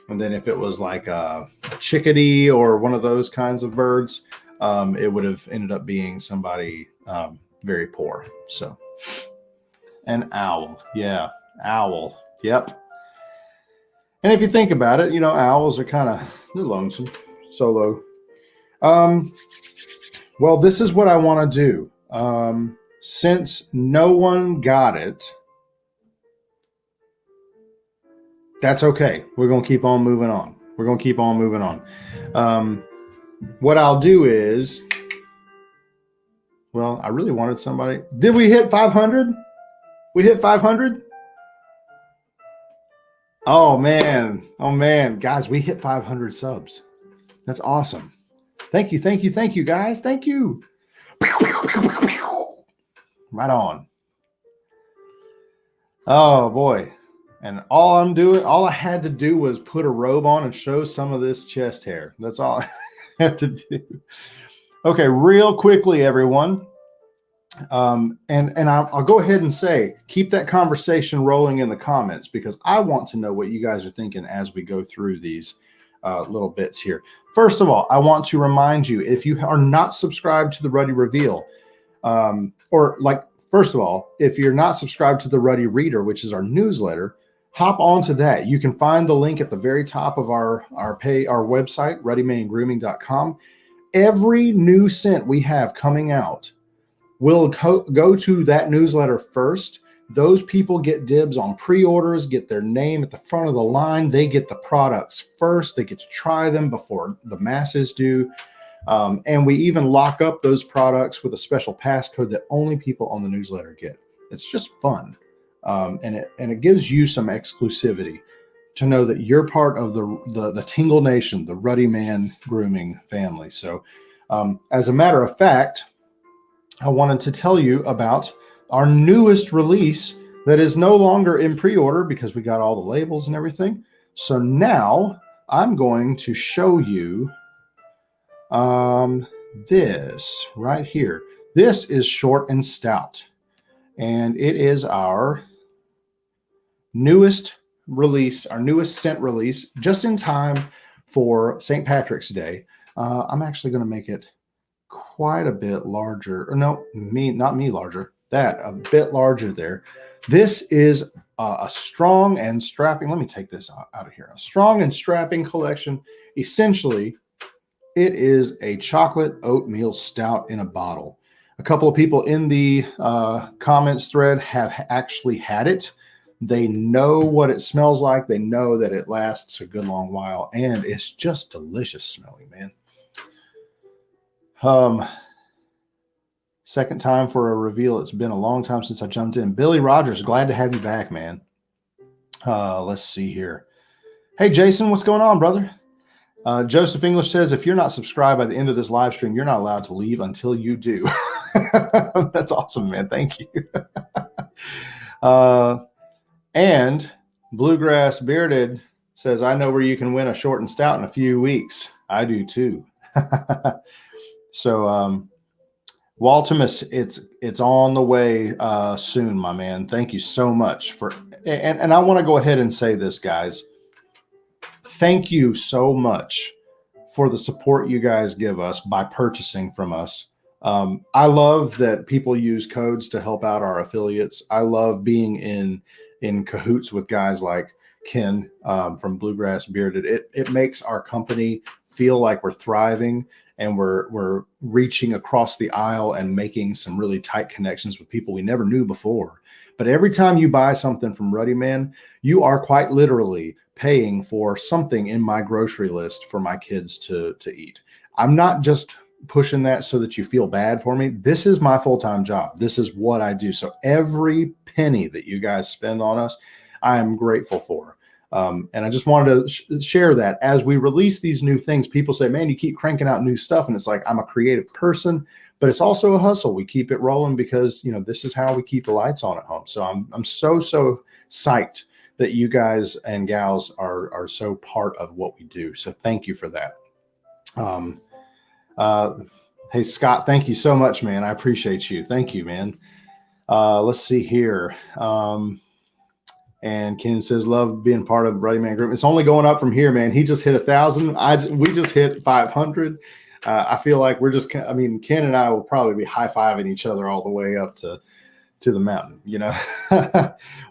And then if it was like a chickadee or one of those kinds of birds, it would have ended up being somebody very poor. So, an owl. Yeah, owl. Yep. And if you think about it, owls are kind of lonesome, solo. Well, this is what I want to do. Since no one got it, that's okay. We're going to keep on moving on. What I'll do is, well, I really wanted somebody. Did we hit 500? We hit 500? Oh, man. Guys, we hit 500 subs. That's awesome. Thank you, guys. Thank you. Right on. Oh, boy. And all I had to do was put a robe on and show some of this chest hair. That's all I had to do. Okay, real quickly, everyone. And I'll go ahead and say, keep that conversation rolling in the comments because I want to know what you guys are thinking as we go through these little bits here. First of all, I want to remind you, if you are not subscribed to the Ruddy Reveal, first of all, if you're not subscribed to the Ruddy Reader, which is our newsletter, hop onto that. You can find the link at the very top of our website, ruddymangrooming.com. Every new scent we have coming out will go to that newsletter first. Those people get dibs on pre-orders, get their name at the front of the line. They get the products first. They get to try them before the masses do. And we even lock up those products with a special passcode that only people on the newsletter get. It's just fun. And it gives you some exclusivity to know that you're part of the Tingle Nation, the Ruddy Man Grooming family. So as a matter of fact, I wanted to tell you about our newest release that is no longer in pre-order because we got all the labels and everything. So now I'm going to show you this right here. This is Short and Stout, and it is our newest release, our newest scent release, just in time for St. Patrick's Day. I'm actually going to make it quite a bit larger. Or no, not me larger. That a bit larger there. This is a strong and strapping. Let me take this out of here. A strong and strapping collection. Essentially, it is a chocolate oatmeal stout in a bottle. A couple of people in the comments thread have actually had it. They know what it smells like. They know that it lasts a good long while, and it's just delicious smelling, man. Second time for a reveal. It's been a long time since I jumped in. Billy Rogers, glad to have you back, man. Let's see here. Hey, Jason, what's going on, brother? Joseph English says, if you're not subscribed by the end of this live stream, you're not allowed to leave until you do. That's awesome, man. Thank you. And Bluegrass Bearded says, I know where you can win a short and stout in a few weeks. I do too. So, Waltimus, it's on the way soon, my man. Thank you so much for, and I want to go ahead and say this, guys. Thank you so much for the support you guys give us by purchasing from us. I love that people use codes to help out our affiliates. I love being in cahoots with guys like Ken from Bluegrass Bearded. It makes our company feel like we're thriving and we're reaching across the aisle and making some really tight connections with people we never knew before. But every time you buy something from Ruddy Man, you are quite literally paying for something in my grocery list for my kids to eat. I'm not just pushing that so that you feel bad for me. This is my full-time job. This is what I do. So every penny that you guys spend on us, I am grateful for. And I just wanted to share that as we release these new things. People say, man, you keep cranking out new stuff. And it's like, I'm a creative person, but it's also a hustle. We keep it rolling because, you know, this is how we keep the lights on at home. So I'm so psyched that you guys and gals are so part of what we do. So thank you for that. Hey, Scott, thank you so much, man. I appreciate you. Thank you, man. Let's see here. And Ken says, love being part of the Ruddy Man group. It's only going up from here, man. He just hit 1,000. We just hit 500. I feel like we're just, I mean, Ken and I will probably be high-fiving each other all the way up to the mountain, you know.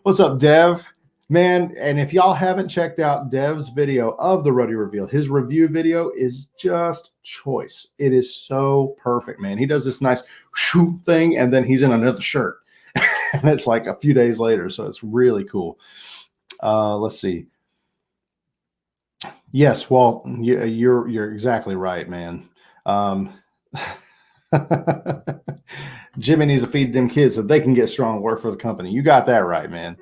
What's up, Dev? Man, and if y'all haven't checked out Dev's video of the Ruddy reveal, his review video is just choice. It is so perfect, man. He does this nice shoo thing, and then he's in another shirt. And it's like a few days later, so it's really cool. Let's see. Yes, Walt, you're exactly right, man. Jimmy needs to feed them kids so they can get strong, work for the company. You got that right, man.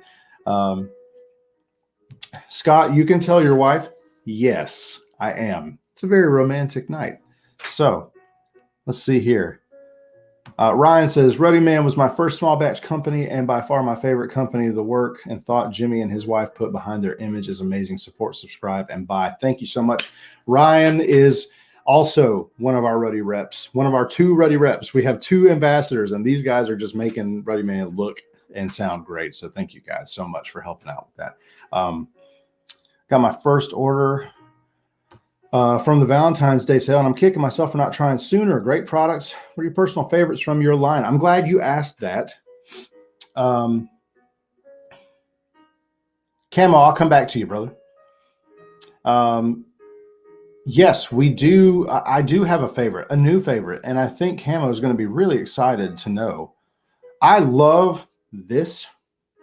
Scott, you can tell your wife, yes, I am. It's a very romantic night. So let's see here. Ryan says, Ruddy Man was my first small batch company and by far my favorite company. The work and thought Jimmy and his wife put behind their image is amazing. Support, subscribe, and buy. Thank you so much. Ryan is also one of our Ruddy reps, one of our 2 Ruddy reps. We have 2 ambassadors, and these guys are just making Ruddy Man look and sound great. So thank you guys so much for helping out with that. Got my first order from the Valentine's Day sale, and I'm kicking myself for not trying sooner. Great products. What are your personal favorites from your line? I'm glad you asked that. Camo, I'll come back to you, brother. Yes, we do. I do have a favorite, a new favorite, and I think Camo is going to be really excited to know. I love this.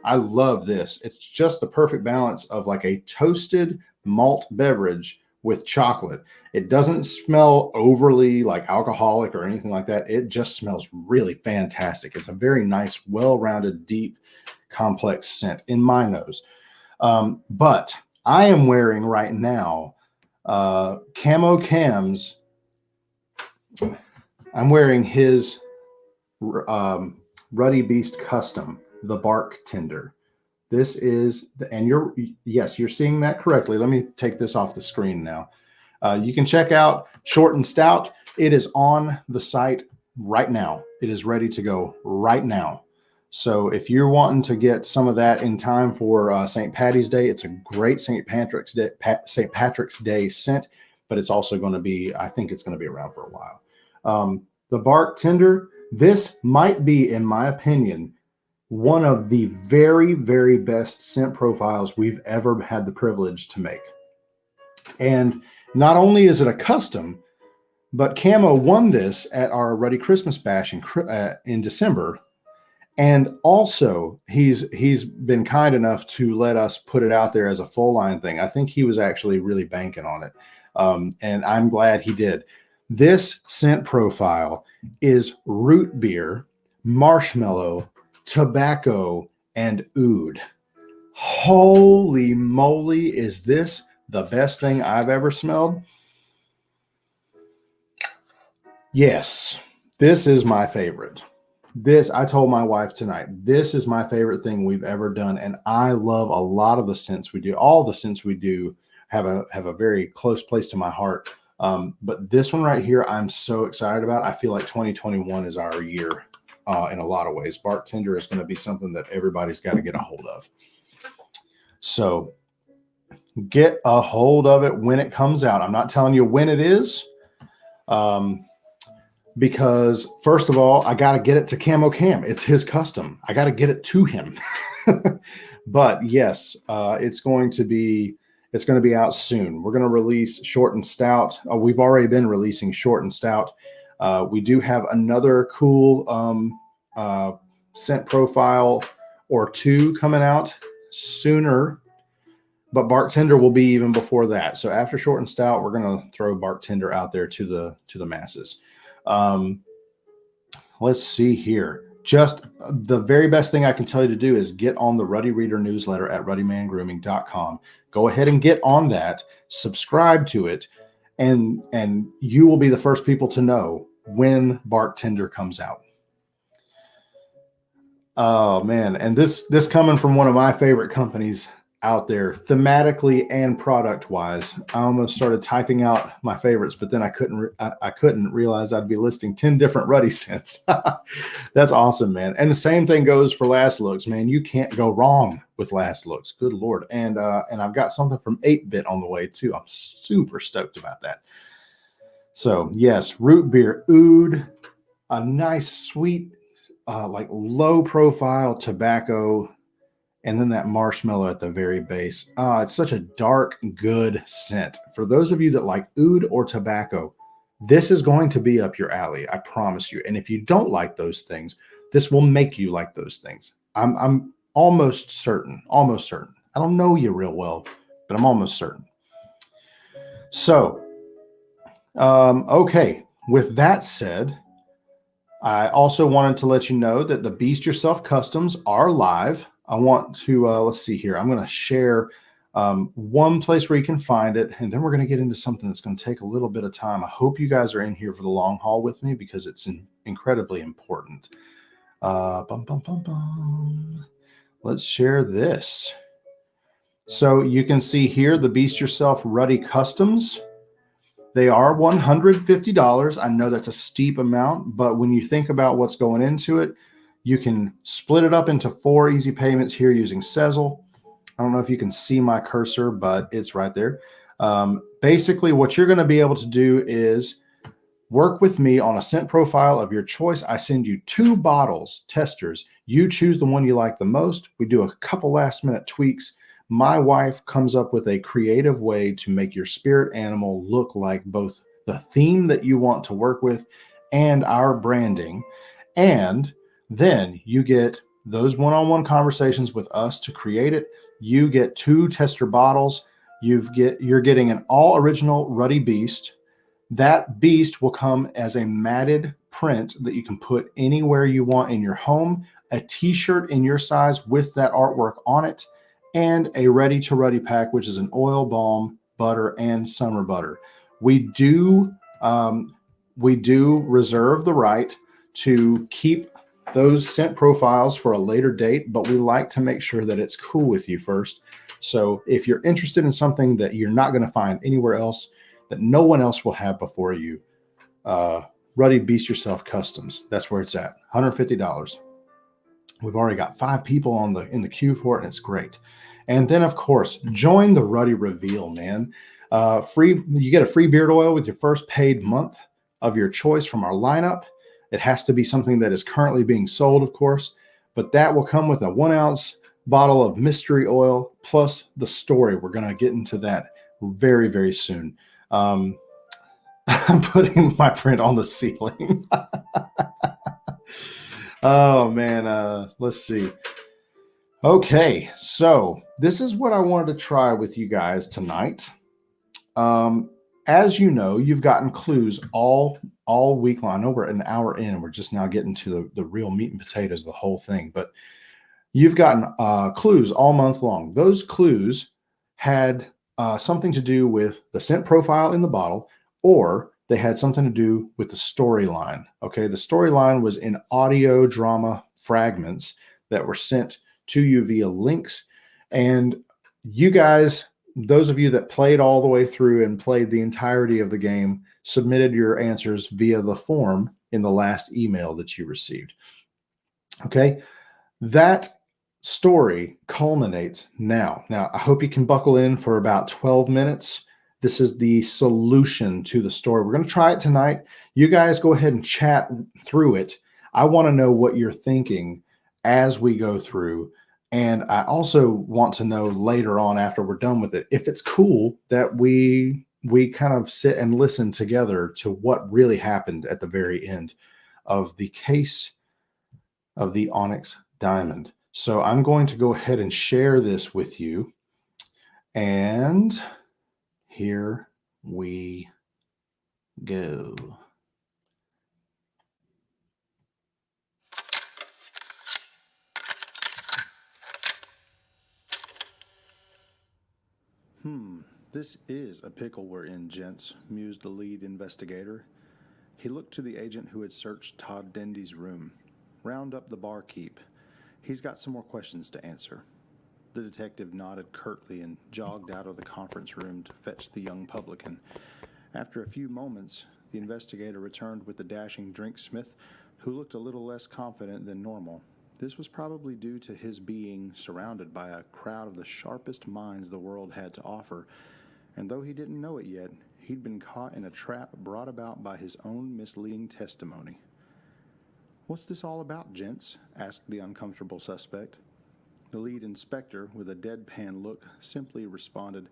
I love this. It's just the perfect balance of like a toasted malt beverage with chocolate. It doesn't smell overly like alcoholic or anything like that. It just smells really fantastic. It's a very nice, well-rounded, deep, complex scent in my nose. But I am wearing right now Camo Cam's. I'm wearing his Ruddy Beast Custom, the bark tender. This is, and you're seeing that correctly. Let me take this off the screen now. You can check out Short and Stout. It is on the site right now. It is ready to go right now. So if you're wanting to get some of that in time for St. Patty's Day, it's a great St. Patrick's Day scent, but it's also going to be, I think it's going to be around for a while. The bark tender, this might be, in my opinion, one of the very, very best scent profiles we've ever had the privilege to make. And not only is it a custom, but Camo won this at our Ruddy Christmas Bash in December. And also, he's been kind enough to let us put it out there as a full line thing. I think he was actually really banking on it. And I'm glad he did. This scent profile is root beer, marshmallow, tobacco, and oud. Holy moly, is this the best thing I've ever smelled? Yes, this is my favorite. I told my wife tonight, this is my favorite thing we've ever done. And I love a lot of the scents we do. All the scents we do have a very close place to my heart. But this one right here, I'm so excited about. I feel like 2021 is our year in a lot of ways. Bartender is going to be something that everybody's got to get a hold of. So get a hold of it when it comes out. I'm not telling you when it is. Because first of all, I got to get it to Camo Cam. It's his custom. I got to get it to him. But yes, it's going to be out soon. We're going to release short and stout. We've already been releasing short and stout. We do have another cool scent profile or two coming out sooner, but Bartender will be even before that. So after short and stout, we're going to throw Bartender out there to the masses. Let's see here. Just the very best thing I can tell you to do is get on the Ruddy Reader newsletter at ruddymangrooming.com. Go ahead and get on that, subscribe to it, and you will be the first people to know when Bartender comes out. Oh man, and this coming from one of my favorite companies out there, thematically and product wise. I almost started typing out my favorites, but then I couldn't realize I'd be listing 10 different Ruddy scents. That's awesome, man. And the same thing goes for Last Looks, man. You can't go wrong with Last Looks. Good Lord. And I've got something from 8-Bit on the way too. I'm super stoked about that. So yes, root beer, oud, a nice sweet, like low profile tobacco, and then that marshmallow at the very base. It's such a dark, good scent. For those of you that like oud or tobacco, this is going to be up your alley. I promise you. And if you don't like those things, this will make you like those things. I'm almost certain. Almost certain. I don't know you real well, but I'm almost certain. So, okay. With that said, I also wanted to let you know that the Beast Yourself customs are live. I want to, let's see here. I'm going to share one place where you can find it, and then we're going to get into something that's going to take a little bit of time. I hope you guys are in here for the long haul with me because it's incredibly important. Let's share this. So you can see here the Beast Yourself Ruddy customs. They are $150. I know that's a steep amount, but when you think about what's going into it, you can split it up into 4 easy payments here using Sezzle. I don't know if you can see my cursor, but it's right there. Basically, what you're going to be able to do is work with me on a scent profile of your choice. I send you 2 bottles, testers. You choose the one you like the most. We do a couple last-minute tweaks. My wife comes up with a creative way to make your spirit animal look like both the theme that you want to work with and our branding. And then you get those one-on-one conversations with us to create it. You get 2 tester bottles. You're getting an all original Ruddy Beast. That beast will come as a matted print that you can put anywhere you want in your home, a t-shirt in your size with that artwork on it, and a Ready to Ruddy pack, which is an oil, balm, butter, and summer butter. We do reserve the right to keep those scent profiles for a later date, but we like to make sure that it's cool with you first. So if you're interested in something that you're not going to find anywhere else, that no one else will have before you, Ruddy Beast Yourself Customs, that's where it's at, $150. We've already got 5 people in the queue for it, and it's great. And then, of course, join the Ruddy Reveal, man. You get a free beard oil with your first paid month of your choice from our lineup. It has to be something that is currently being sold, of course, but that will come with a 1-ounce bottle of mystery oil plus the story. We're going to get into that very, very soon. I'm putting my print on the ceiling. Oh, man. Let's see. Okay, so this is what I wanted to try with you guys tonight. as you know, you've gotten clues all week long. I know we're an hour in. We're just now getting to the real meat and potatoes of the whole thing. But you've gotten clues all month long. Those clues had something to do with the scent profile in the bottle, or they had something to do with the storyline. Okay, the storyline was in audio drama fragments that were sent to you via links. And you guys, those of you that played all the way through and played the entirety of the game, submitted your answers via the form in the last email that you received. Okay, that story culminates now. Now, I hope you can buckle in for about 12 minutes. This is the solution to the story. We're going to try it tonight. You guys go ahead and chat through it. I want to know what you're thinking as we go through. And I also want to know later on, after we're done with it, if it's cool that we kind of sit and listen together to what really happened at the very end of the case of the Onyx Diamond. So I'm going to go ahead and share this with you. And here we go. This is a pickle we're in, gents, mused the lead investigator. He looked to the agent who had searched Todd Dendy's room. Round up the barkeep. He's got some more questions to answer. The detective nodded curtly and jogged out of the conference room to fetch the young publican. After a few moments, the investigator returned with the dashing drinksmith, who looked a little less confident than normal. This was probably due to his being surrounded by a crowd of the sharpest minds the world had to offer, and though he didn't know it yet, he'd been caught in a trap brought about by his own misleading testimony. "What's this all about, gents?" asked the uncomfortable suspect. The lead inspector, with a deadpan look, simply responded,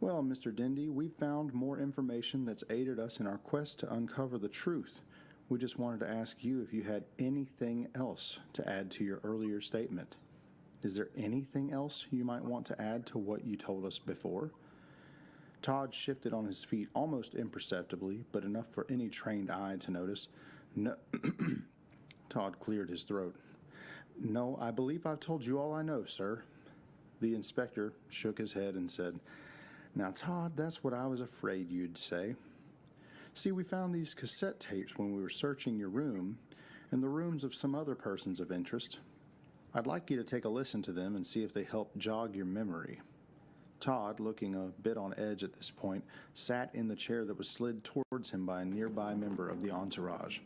"Well, Mr. Dendy, we've found more information that's aided us in our quest to uncover the truth. We just wanted to ask you if you had anything else to add to your earlier statement. Is there anything else you might want to add to what you told us before?" Todd shifted on his feet almost imperceptibly, but enough for any trained eye to notice. "No." Todd cleared his throat. "No, I believe I've told you all I know, sir." The inspector shook his head and said, "Now, Todd, that's what I was afraid you'd say. See, we found these cassette tapes when we were searching your room and the rooms of some other persons of interest. I'd like you to take a listen to them and see if they help jog your memory." Todd, looking a bit on edge at this point, sat in the chair that was slid towards him by a nearby member of the entourage.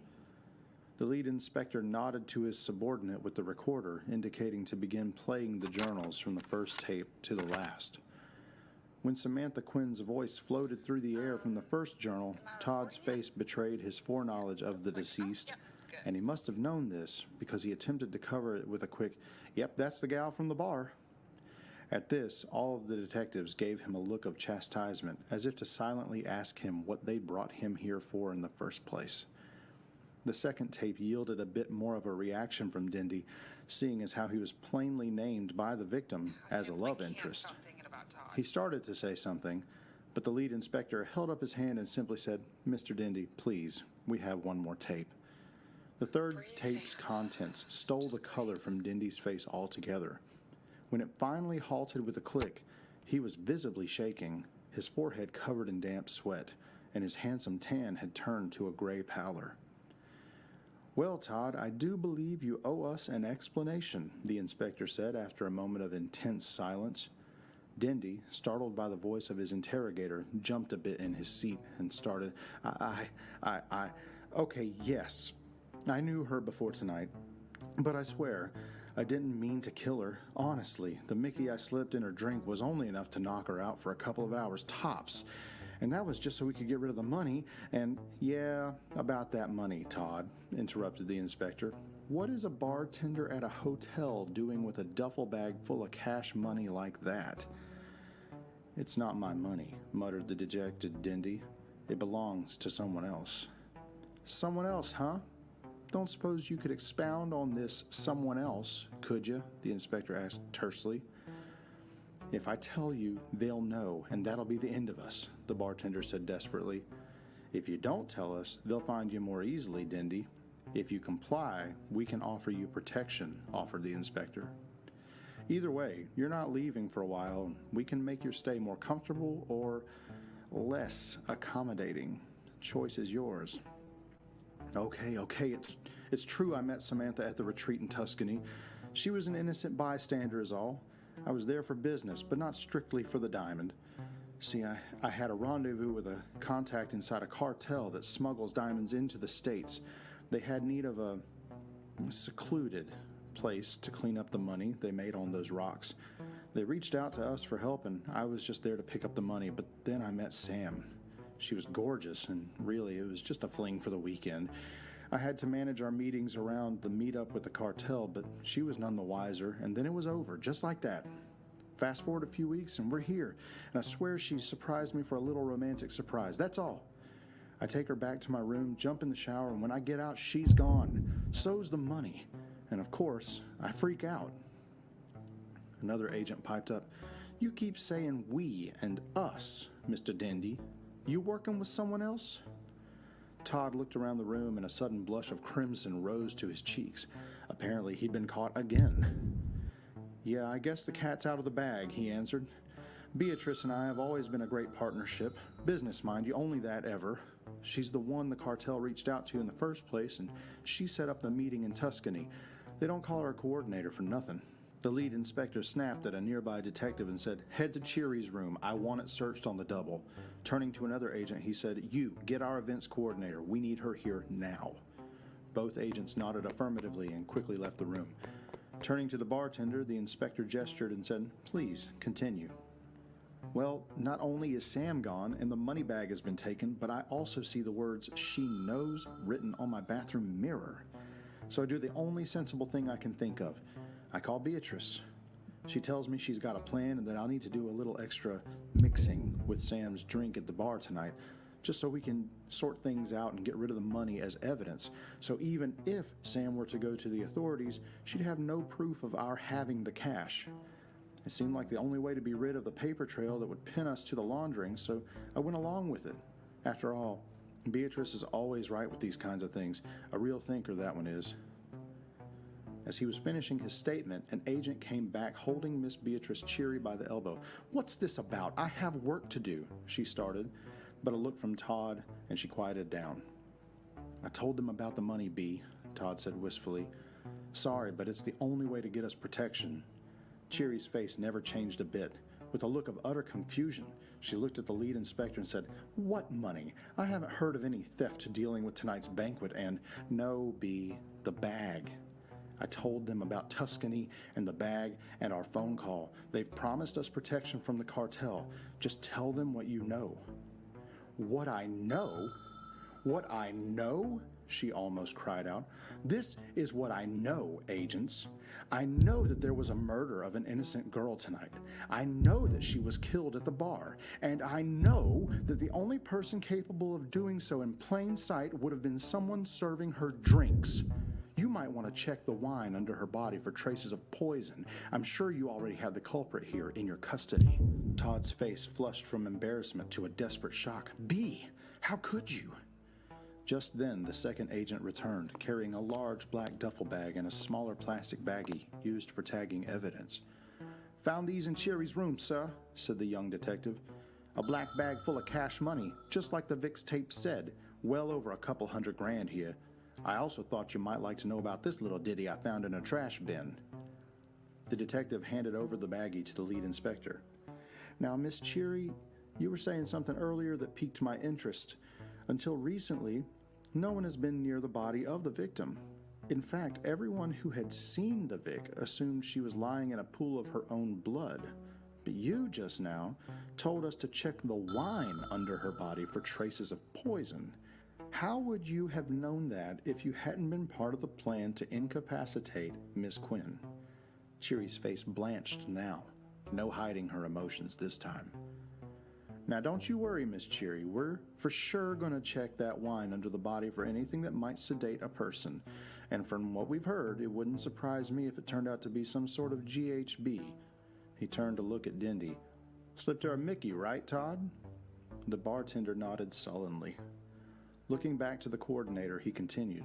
The lead inspector nodded to his subordinate with the recorder, indicating to begin playing the journals from the first tape to the last. When Samantha Quinn's voice floated through the air from the first journal, Todd's face betrayed his foreknowledge of the deceased, and he must have known this because he attempted to cover it with a quick, "Yep, that's the gal from the bar." At this, all of the detectives gave him a look of chastisement, as if to silently ask him what they brought him here for in the first place. The second tape yielded a bit more of a reaction from Dendy, seeing as how he was plainly named by the victim as a love interest. He started to say something, but the lead inspector held up his hand and simply said, "Mr. Dendy, please, we have one more tape." The third tape's contents stole the color from Dendy's face altogether. When it finally halted with a click, he was visibly shaking, his forehead covered in damp sweat, and his handsome tan had turned to a gray pallor. "Well, Todd, I do believe you owe us an explanation," the inspector said after a moment of intense silence. Dendy, startled by the voice of his interrogator, jumped a bit in his seat and started, Okay, yes, I knew her before tonight, but I swear, I didn't mean to kill her. Honestly, the Mickey I slipped in her drink was only enough to knock her out for a couple of hours tops. And that was just so we could get rid of the money, and yeah, about that money, Todd," interrupted the inspector. "What is a bartender at a hotel doing with a duffel bag full of cash money like that?" "It's not my money," muttered the dejected Dendy. "It belongs to someone else." "Someone else, huh? Don't suppose you could expound on this someone else, could you?" the inspector asked tersely. If I tell you, they'll know, and that'll be the end of us, the bartender said desperately. If you don't tell us, they'll find you more easily, Dindy. If you comply, we can offer you protection, offered the inspector. Either way, you're not leaving for a while. We can make your stay more comfortable or less accommodating. Choice is yours. Okay, it's true I met Samantha at the retreat in Tuscany. She was an innocent bystander is all. I was there for business, but not strictly for the diamond. See, I had a rendezvous with a contact inside a cartel that smuggles diamonds into the States. They had need of a secluded place to clean up the money they made on those rocks. They reached out to us for help, and I was just there to pick up the money, but then I met Sam. She was gorgeous, and really, it was just a fling for the weekend. I had to manage our meetings around the meetup with the cartel, but she was none the wiser, and then it was over, just like that. Fast forward a few weeks, and we're here, and I swear she surprised me for a little romantic surprise. That's all. I take her back to my room, jump in the shower, and when I get out, she's gone. So's the money. And of course, I freak out. Another agent piped up, "You keep saying we and us, Mr. Dindy. You working with someone else?" Todd looked around the room and a sudden blush of crimson rose to his cheeks. Apparently, he'd been caught again. "Yeah, I guess the cat's out of the bag," he answered. "Beatrice and I have always been a great partnership. Business, mind you, only that ever. She's the one the cartel reached out to in the first place, and she set up the meeting in Tuscany. They don't call her a coordinator for nothing." The lead inspector snapped at a nearby detective and said, "Head to Cheery's room. I want it searched on the double." Turning to another agent, he said, "You, get our events coordinator. We need her here now." Both agents nodded affirmatively and quickly left the room. Turning to the bartender, the inspector gestured and said, "Please, continue." "Well, not only is Sam gone and the money bag has been taken, but I also see the words 'she knows' written on my bathroom mirror. So I do the only sensible thing I can think of. I call Beatrice. She tells me she's got a plan and that I'll need to do a little extra mixing with Sam's drink at the bar tonight, just so we can sort things out and get rid of the money as evidence. So even if Sam were to go to the authorities, she'd have no proof of our having the cash. It seemed like the only way to be rid of the paper trail that would pin us to the laundering, so I went along with it. After all, Beatrice is always right with these kinds of things. A real thinker, that one is." As he was finishing his statement, an agent came back holding Miss Beatrice Cheery by the elbow. "What's this about? I have work to do," she started, but a look from Todd and she quieted down. "I told them about the money, B," Todd said wistfully. "Sorry, but it's the only way to get us protection." Cheery's face never changed a bit. With a look of utter confusion, she looked at the lead inspector and said, "What money? I haven't heard of any theft dealing with tonight's banquet, and no, B, the bag. I told them about Tuscany and the bag and our phone call. They've promised us protection from the cartel. Just tell them what you know." "What I know? What I know?" she almost cried out. "This is what I know, agents. I know that there was a murder of an innocent girl tonight. I know that she was killed at the bar. And I know that the only person capable of doing so in plain sight would have been someone serving her drinks. You might want to check the wine under her body for traces of poison. I'm sure you already have the culprit here in your custody." Todd's face flushed from embarrassment to a desperate shock. "B, how could you?" Just then, the second agent returned, carrying a large black duffel bag and a smaller plastic baggie used for tagging evidence. "Found these in Cheery's room, sir," said the young detective. "A black bag full of cash money, just like the VIX tape said. Well over a couple $100,000 here. I also thought you might like to know about this little ditty I found in a trash bin." The detective handed over the baggie to the lead inspector. "Now, Miss Cheery, you were saying something earlier that piqued my interest. Until recently, no one has been near the body of the victim. In fact, everyone who had seen the Vic assumed she was lying in a pool of her own blood. But you just now told us to check the wine under her body for traces of poison. How would you have known that if you hadn't been part of the plan to incapacitate Miss Quinn?" Cheery's face blanched now, no hiding her emotions this time. "Now don't you worry, Miss Cheery. We're for sure going to check that wine under the body for anything that might sedate a person. And from what we've heard, it wouldn't surprise me if it turned out to be some sort of GHB. He turned to look at Dindy. Slipped her a Mickey, right, Todd? The bartender nodded sullenly. Looking back to the coordinator, he continued,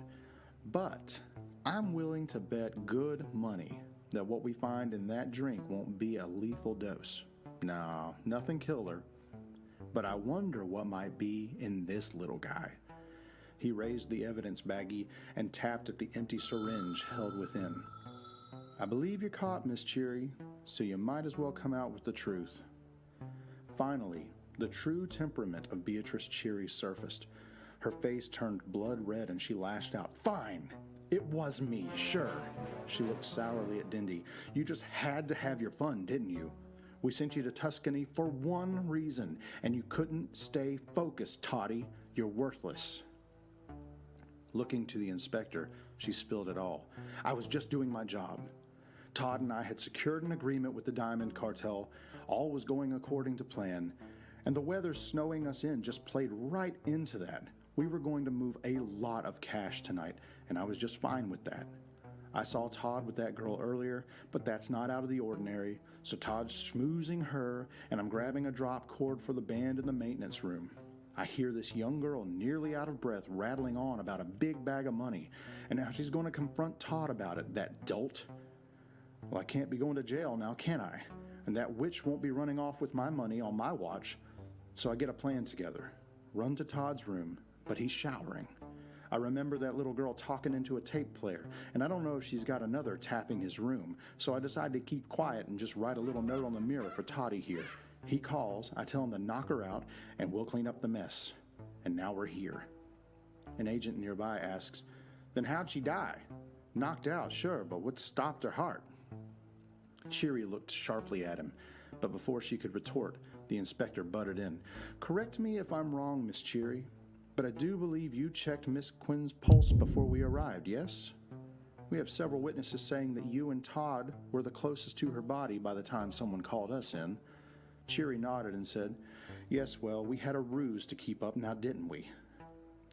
but I'm willing to bet good money that what we find in that drink won't be a lethal dose. No, nothing killer. But I wonder what might be in this little guy. He raised the evidence baggie and tapped at the empty syringe held within. I believe you're caught, Miss Cheery, so you might as well come out with the truth. Finally, the true temperament of Beatrice Cheery surfaced. Her face turned blood red and she lashed out. Fine! It was me, sure. She looked sourly at Dindy. You just had to have your fun, didn't you? We sent you to Tuscany for one reason, and you couldn't stay focused, Toddy. You're worthless. Looking to the inspector, she spilled it all. I was just doing my job. Todd and I had secured an agreement with the Diamond Cartel. All was going according to plan, and the weather snowing us in just played right into that. We were going to move a lot of cash tonight, and I was just fine with that. I saw Todd with that girl earlier, but that's not out of the ordinary, so Todd's schmoozing her, and I'm grabbing a drop cord for the band in the maintenance room. I hear this young girl nearly out of breath rattling on about a big bag of money, and now she's going to confront Todd about it, that dolt. Well, I can't be going to jail now, can I? And that witch won't be running off with my money on my watch, so I get a plan together. Run to Todd's room, but he's showering. I remember that little girl talking into a tape player, and I don't know if she's got another tapping his room, so I decide to keep quiet and just write a little note on the mirror for Toddy here. He calls, I tell him to knock her out, and we'll clean up the mess. And now we're here. An agent nearby asks, then how'd she die? Knocked out, sure, but what stopped her heart? Cheery looked sharply at him, but before she could retort, the inspector butted in. Correct me if I'm wrong, Miss Cheery, but I do believe you checked Miss Quinn's pulse before we arrived, yes? We have several witnesses saying that you and Todd were the closest to her body by the time someone called us in. Cheery nodded and said, yes, well, we had a ruse to keep up now, didn't we?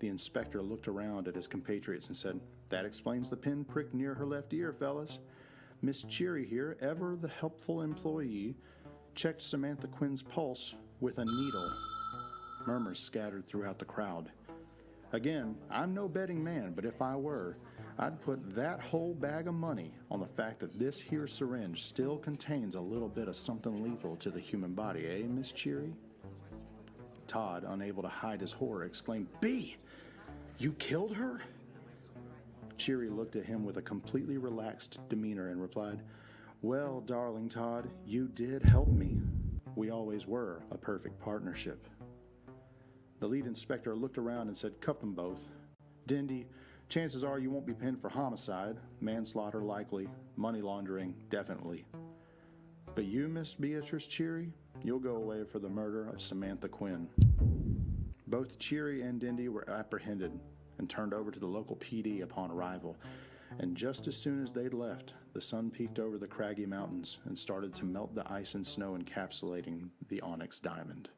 The inspector looked around at his compatriots and said, that explains the pinprick near her left ear, fellas. Miss Cheery here, ever the helpful employee, checked Samantha Quinn's pulse with a needle. Murmurs scattered throughout the crowd. Again, I'm no betting man, but if I were, I'd put that whole bag of money on the fact that this here syringe still contains a little bit of something lethal to the human body, eh, Miss Cheery? Todd, unable to hide his horror, exclaimed, B, you killed her? Cheery looked at him with a completely relaxed demeanor and replied, well, darling Todd, you did help me. We always were a perfect partnership. The lead inspector looked around and said, cuff them both. Dindy, chances are you won't be pinned for homicide, manslaughter likely, money laundering definitely. But you, Miss Beatrice Cheery, you'll go away for the murder of Samantha Quinn. Both Cheery and Dindy were apprehended and turned over to the local PD upon arrival. And just as soon as they'd left, the sun peeked over the craggy mountains and started to melt the ice and snow encapsulating the Onyx Diamond.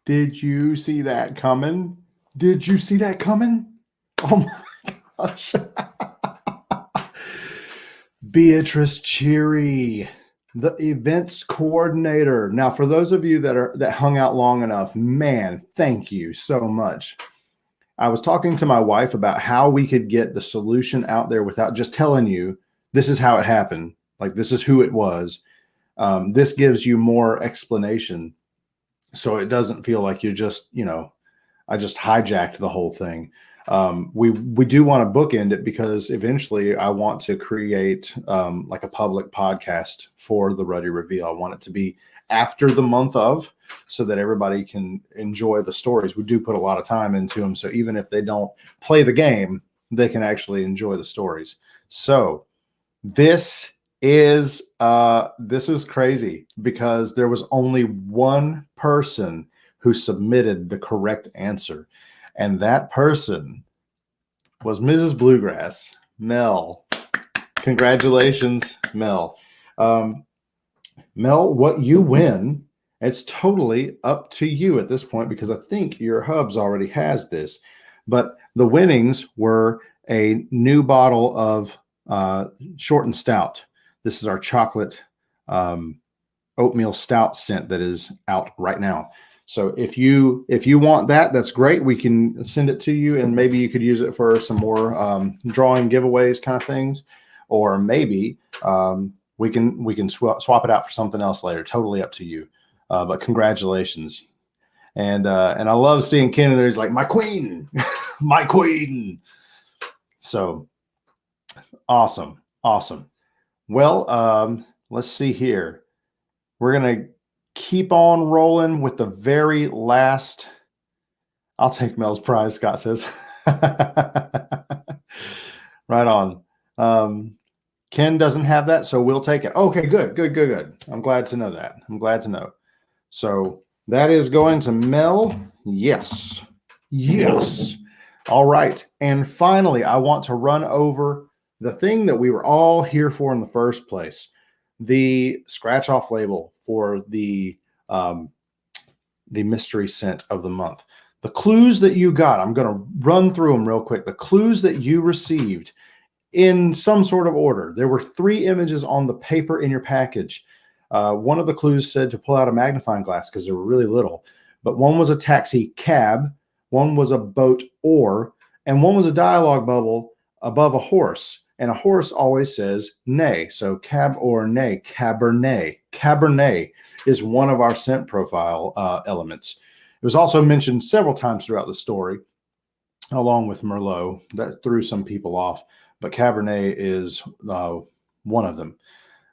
Did you see that coming? Did you see that coming? Oh my gosh. Beatrice Cheery, the events coordinator. Now, for those of you that hung out long enough, man, thank you so much. I was talking to my wife about how we could get the solution out there without just telling you this is how it happened. Like, this is who it was. This gives you more explanation. So it doesn't feel like you're just, I just hijacked the whole thing. We do want to bookend it because eventually I want to create like a public podcast for the Ruddy Reveal. I want it to be after the month of, so that everybody can enjoy the stories. We do put a lot of time into them. So even if they don't play the game, they can actually enjoy the stories. So this is crazy because there was only one person who submitted the correct answer. And that person was Mrs. Bluegrass, Mel. Congratulations, Mel. Mel, what you win, it's totally up to you at this point because I think your hubs already has this. But the winnings were a new bottle of short and stout. This is our chocolate oatmeal stout scent that is out right now. So if you want that, that's great. We can send it to you, and maybe you could use it for some more drawing giveaways kind of things, or maybe we can swap it out for something else later. Totally up to you. But congratulations, and I love seeing Ken in there. He's like, my queen, my queen. So awesome. Well, let's see here. We're gonna keep on rolling with the very last. I'll take Mel's prize, Scott says. Right on. Ken doesn't have that, so we'll take it. Okay, good. I'm glad to know that. I'm glad to know. So that is going to Mel. Yes. All right. And finally, I want to run over the thing that we were all here for in the first place. The scratch off label for the mystery scent of the month. The clues that you got, I'm going to run through them real quick. The clues that you received in some sort of order. There were 3 images on the paper in your package. One of the clues said to pull out a magnifying glass because they were really little, but one was a taxi cab, one was a boat oar, and one was a dialogue bubble above a horse. And a horse always says nay. So cab or nay, Cabernet. Cabernet is one of our scent profile elements. It was also mentioned several times throughout the story, along with Merlot. That threw some people off, but Cabernet is one of them.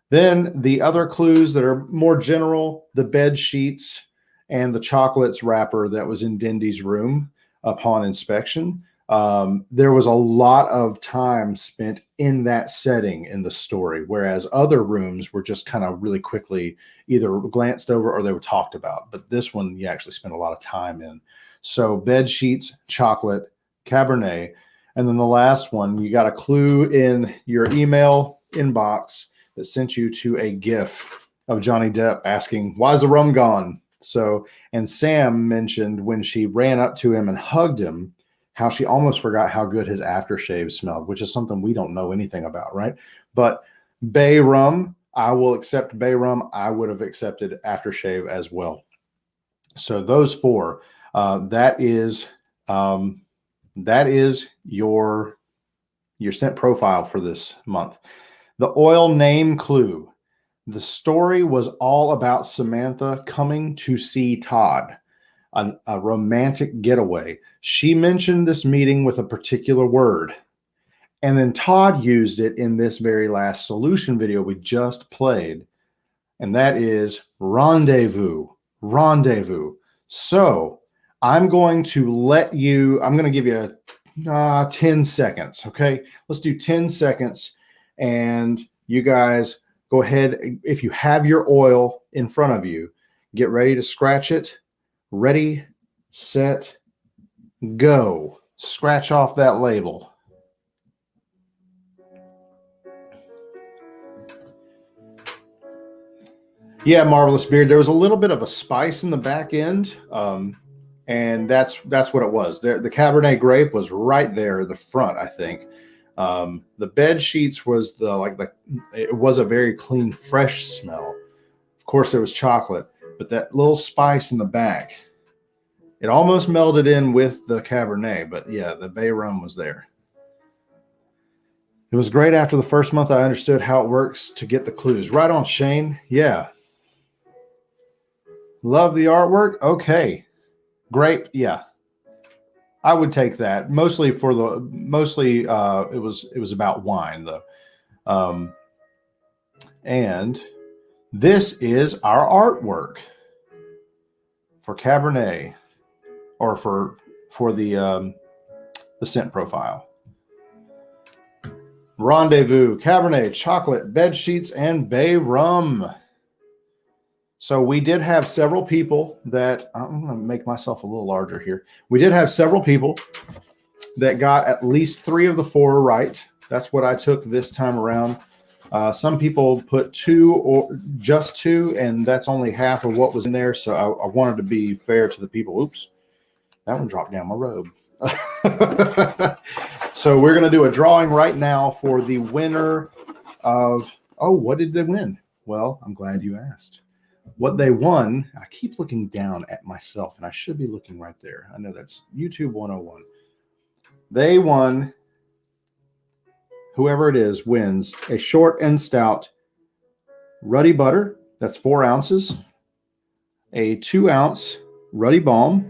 Then the other clues that are more general, the bed sheets and the chocolates wrapper that was in Dindy's room upon inspection. There was a lot of time spent in that setting in the story, whereas other rooms were just kind of really quickly either glanced over or they were talked about. But this one, you actually spent a lot of time in. So bed sheets, chocolate, Cabernet. And then the last one, you got a clue in your email inbox that sent you to a GIF of Johnny Depp asking, why's the rum gone? So, and Sam mentioned when she ran up to him and hugged him, how she almost forgot how good his aftershave smelled, which is something we don't know anything about, right? But Bay Rum, I will accept Bay Rum. I would have accepted aftershave as well. So those 4, that is your scent profile for this month. The oil name clue. The story was all about Samantha coming to see Todd. A romantic getaway. She mentioned this meeting with a particular word. And then Todd used it in this very last solution video we just played. And that is rendezvous. Rendezvous. So I'm going to give you 10 seconds. Okay. Let's do 10 seconds. And you guys go ahead. If you have your oil in front of you, get ready to scratch it. Ready, set, go. Scratch off that label. Yeah, Marvelous Beard. There was a little bit of a spice in the back end, and that's what it was. The Cabernet grape was right there in the front, I think. The bed sheets was it was a very clean, fresh smell. Of course, there was chocolate, but that little spice in the back, it almost melded in with the Cabernet, but yeah, the Bay Rum was there. It was great. After the first month, I understood how it works to get the clues. Right on, Shane. Yeah. Love the artwork. Okay. Great. Yeah. I would take that. Mostly it was about wine though. And this is our artwork for Cabernet, or for the scent profile. Rendezvous, Cabernet, chocolate, bed sheets, and Bay Rum. So we did have several people that I'm going to make myself a little larger here. We did have several people that got at least 3 of the 4 right. That's what I took this time around. Some people put 2 or just 2, and that's only half of what was in there. So I wanted to be fair to the people. Oops, that one dropped down my robe. So we're going to do a drawing right now for the winner of, oh, what did they win? Well, I'm glad you asked. What they won, I keep looking down at myself, and I should be looking right there. I know that's YouTube 101. They won, whoever it is wins, a short and stout Ruddy butter, that's 4 ounces, a 2-ounce Ruddy balm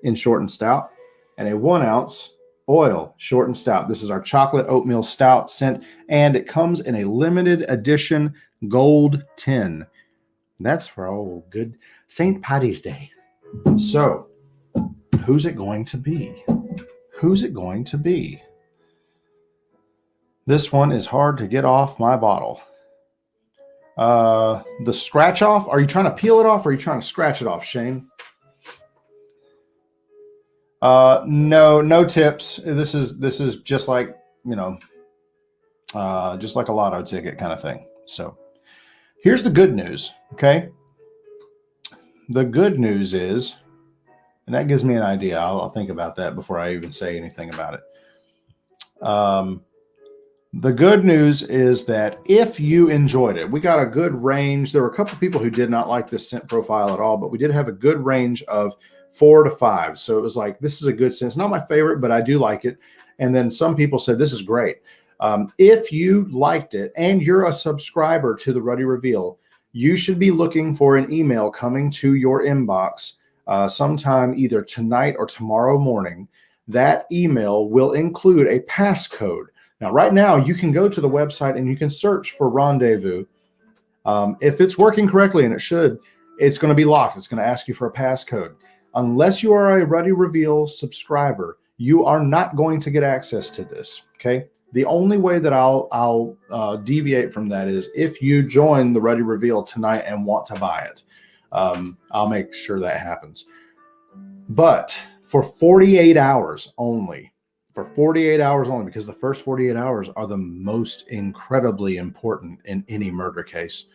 in short and stout, and a 1-ounce oil short and stout. This is our chocolate oatmeal stout scent, and it comes in a limited edition gold tin. That's for good St. Paddy's Day. So, who's it going to be? Who's it going to be? This one is hard to get off my bottle. The scratch off, are you trying to peel it off or are you trying to scratch it off, Shane? No tips. This is just like, just like a lotto ticket kind of thing. So here's the good news. Okay. The good news is, and that gives me an idea. I'll think about that before I even say anything about it. The good news is that if you enjoyed it, we got a good range. There were a couple of people who did not like this scent profile at all, but we did have a good range of 4 to 5. So it was like, this is a good scent. It's not my favorite, but I do like it. And then some people said, this is great. If you liked it and you're a subscriber to the Ruddy Reveal, you should be looking for an email coming to your inbox sometime either tonight or tomorrow morning. That email will include a passcode. Now, right now, you can go to the website and you can search for Rendezvous. If it's working correctly, and it should, it's going to be locked. It's going to ask you for a passcode. Unless you are a Ruddy Reveal subscriber, you are not going to get access to this, okay? The only way that I'll deviate from that is if you join the Ruddy Reveal tonight and want to buy it. I'll make sure that happens. But for 48 hours only, because the first 48 hours are the most incredibly important in any murder case.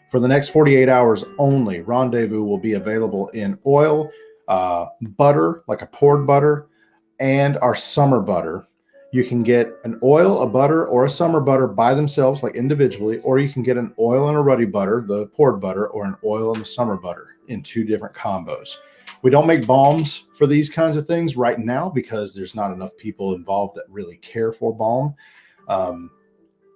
For the next 48 hours only, Rendezvous will be available in oil, butter, like a poured butter, and our summer butter. You can get an oil, a butter, or a summer butter by themselves, like individually, or you can get an oil and a Ruddy butter, the poured butter, or an oil and a summer butter in 2 different combos. We don't make balms for these kinds of things right now because there's not enough people involved that really care for balm.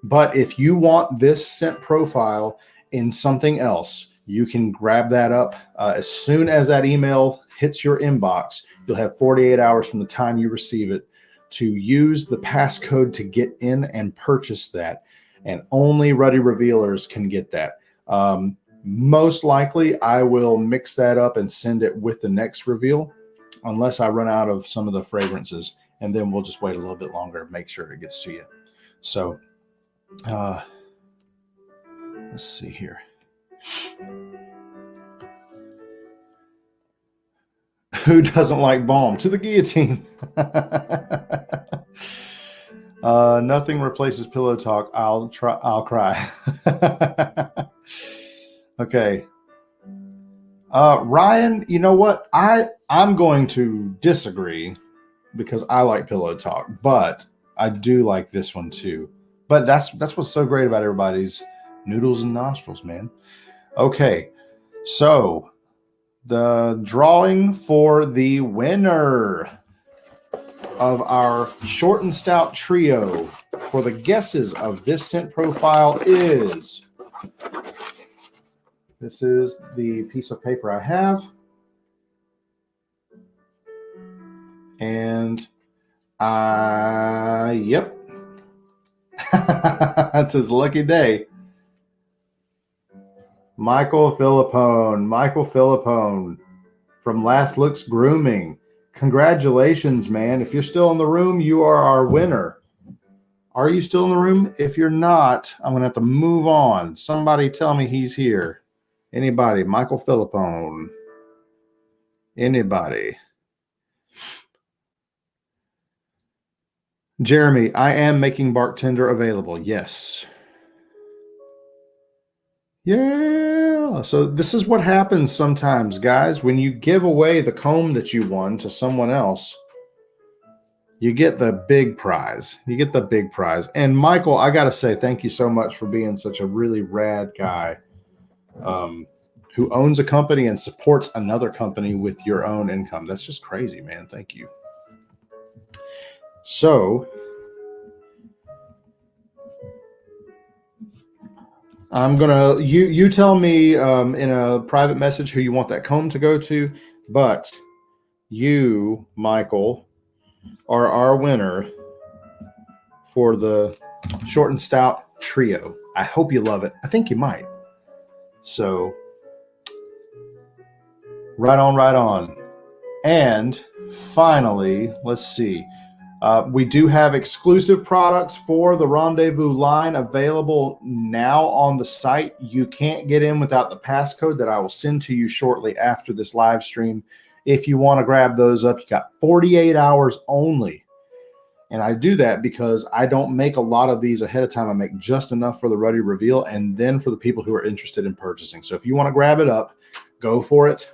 But if you want this scent profile in something else, you can grab that up. As soon as that email hits your inbox, you'll have 48 hours from the time you receive it to use the passcode to get in and purchase that. And only Ruddy Revealers can get that. Most likely, I will mix that up and send it with the next reveal, unless I run out of some of the fragrances, and then we'll just wait a little bit longer and make sure it gets to you. So, let's see here. Who doesn't like balm? To the guillotine. Nothing replaces pillow talk. I'll cry. Okay. Ryan, you know what? I'm going to disagree because I like pillow talk, but I do like this one too. But that's what's so great about everybody's noodles and nostrils, man. Okay. So the drawing for the winner of our short and stout trio for the guesses of this scent profile is... This is the piece of paper I have. And yep. That's his lucky day. Michael Philippone from Last Looks Grooming. Congratulations, man. If you're still in the room, you are our winner. Are you still in the room? If you're not, I'm going to have to move on. Somebody tell me he's here. Anybody? Michael Philippone. Anybody? Jeremy, I am making bartender available. Yes. Yeah. So this is what happens sometimes, guys. When you give away the comb that you won to someone else, you get the big prize. You get the big prize. And Michael, I got to say, thank you so much for being such a really rad guy who owns a company and supports another company with your own income. That's just crazy, man. Thank you. So I'm gonna you tell me in a private message who you want that comb to go to, but you, Michael, are our winner for the short and stout trio. I hope you love it. I think you might. So right on, right on. And finally, let's see. We do have exclusive products for the Rendezvous line available now on the site. You can't get in without the passcode that I will send to you shortly after this live stream. If you want to grab those up, you got 48 hours only. And I do that because I don't make a lot of these ahead of time. I make just enough for the Ruddy reveal and then for the people who are interested in purchasing. So if you want to grab it up, go for it.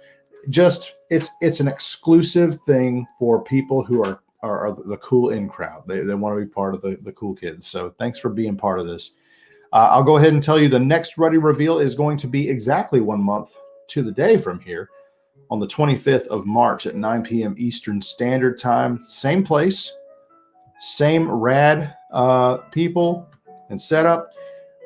Just it's an exclusive thing for people who are the cool in crowd. They want to be part of the cool kids. So thanks for being part of this. I'll go ahead and tell you the next Ruddy reveal is going to be exactly 1 month to the day from here on the 25th of March at 9 p.m. Eastern Standard Time. Same place, same rad people and setup.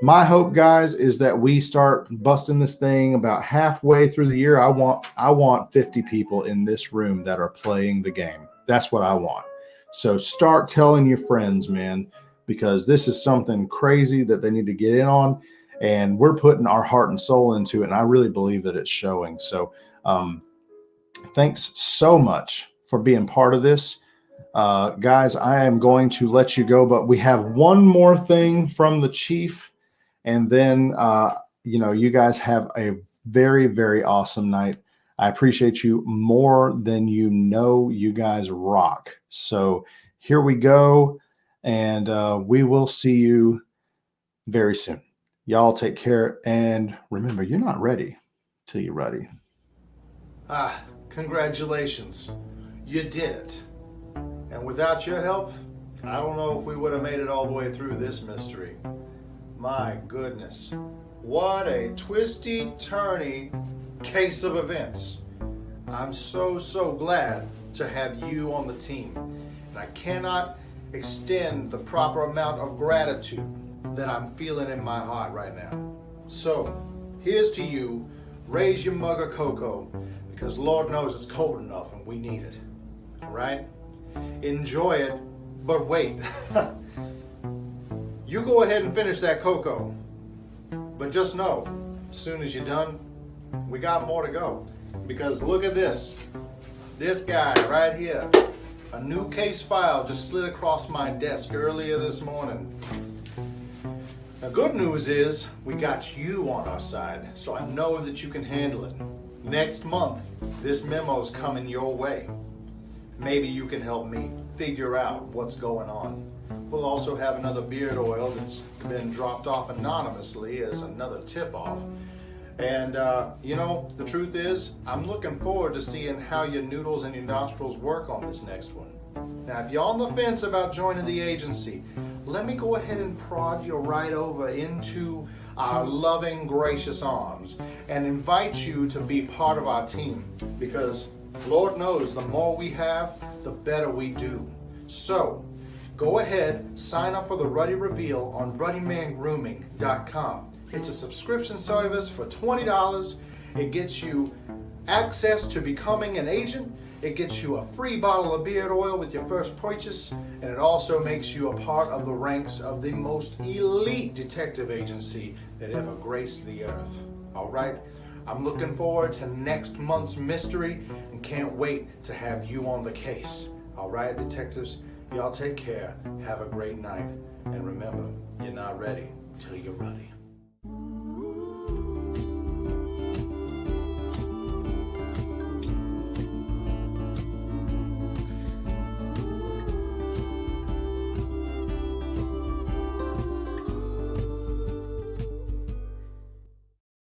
My hope, guys, is that we start busting this thing about halfway through the year. I want 50 people in this room that are playing the game. That's what I want. So start telling your friends, man, because this is something crazy that they need to get in on, and we're putting our heart and soul into it, and I really believe that it's showing. So thanks so much for being part of this. Guys, I am going to let you go, but we have one more thing from the chief, and then you guys have a very, very awesome night. I appreciate you more than you know. You guys rock. So here we go, and we will see you very soon. Y'all take care, and remember, you're not ready till you're ready. Congratulations. You did it. And without your help, I don't know if we would have made it all the way through this mystery. My goodness. What a twisty-turny case of events. I'm so glad to have you on the team. And I cannot extend the proper amount of gratitude that I'm feeling in my heart right now. So, here's to you. Raise your mug of cocoa, because Lord knows it's cold enough and we need it. All right? Enjoy it, but wait. You go ahead and finish that cocoa. But just know, as soon as you're done, we got more to go. Because look at this. This guy right here. A new case file just slid across my desk earlier this morning. The good news is we got you on our side, so I know that you can handle it. Next month, this memo's coming your way. Maybe you can help me figure out what's going on. We'll also have another beard oil that's been dropped off anonymously as another tip-off. And, the truth is, I'm looking forward to seeing how your noodles and your nostrils work on this next one. Now, if you're on the fence about joining the agency, let me go ahead and prod you right over into our loving, gracious arms and invite you to be part of our team, because Lord knows the more we have, the better we do. So, go ahead, sign up for the Ruddy Reveal on ruddymangrooming.com. It's a subscription service for $20. It gets you access to becoming an agent. It gets you a free bottle of beard oil with your first purchase, and it also makes you a part of the ranks of the most elite detective agency that ever graced the earth. All right? I'm looking forward to next month's mystery and can't wait to have you on the case. All right, detectives? Y'all take care. Have a great night. And remember, you're not ready till you're ready.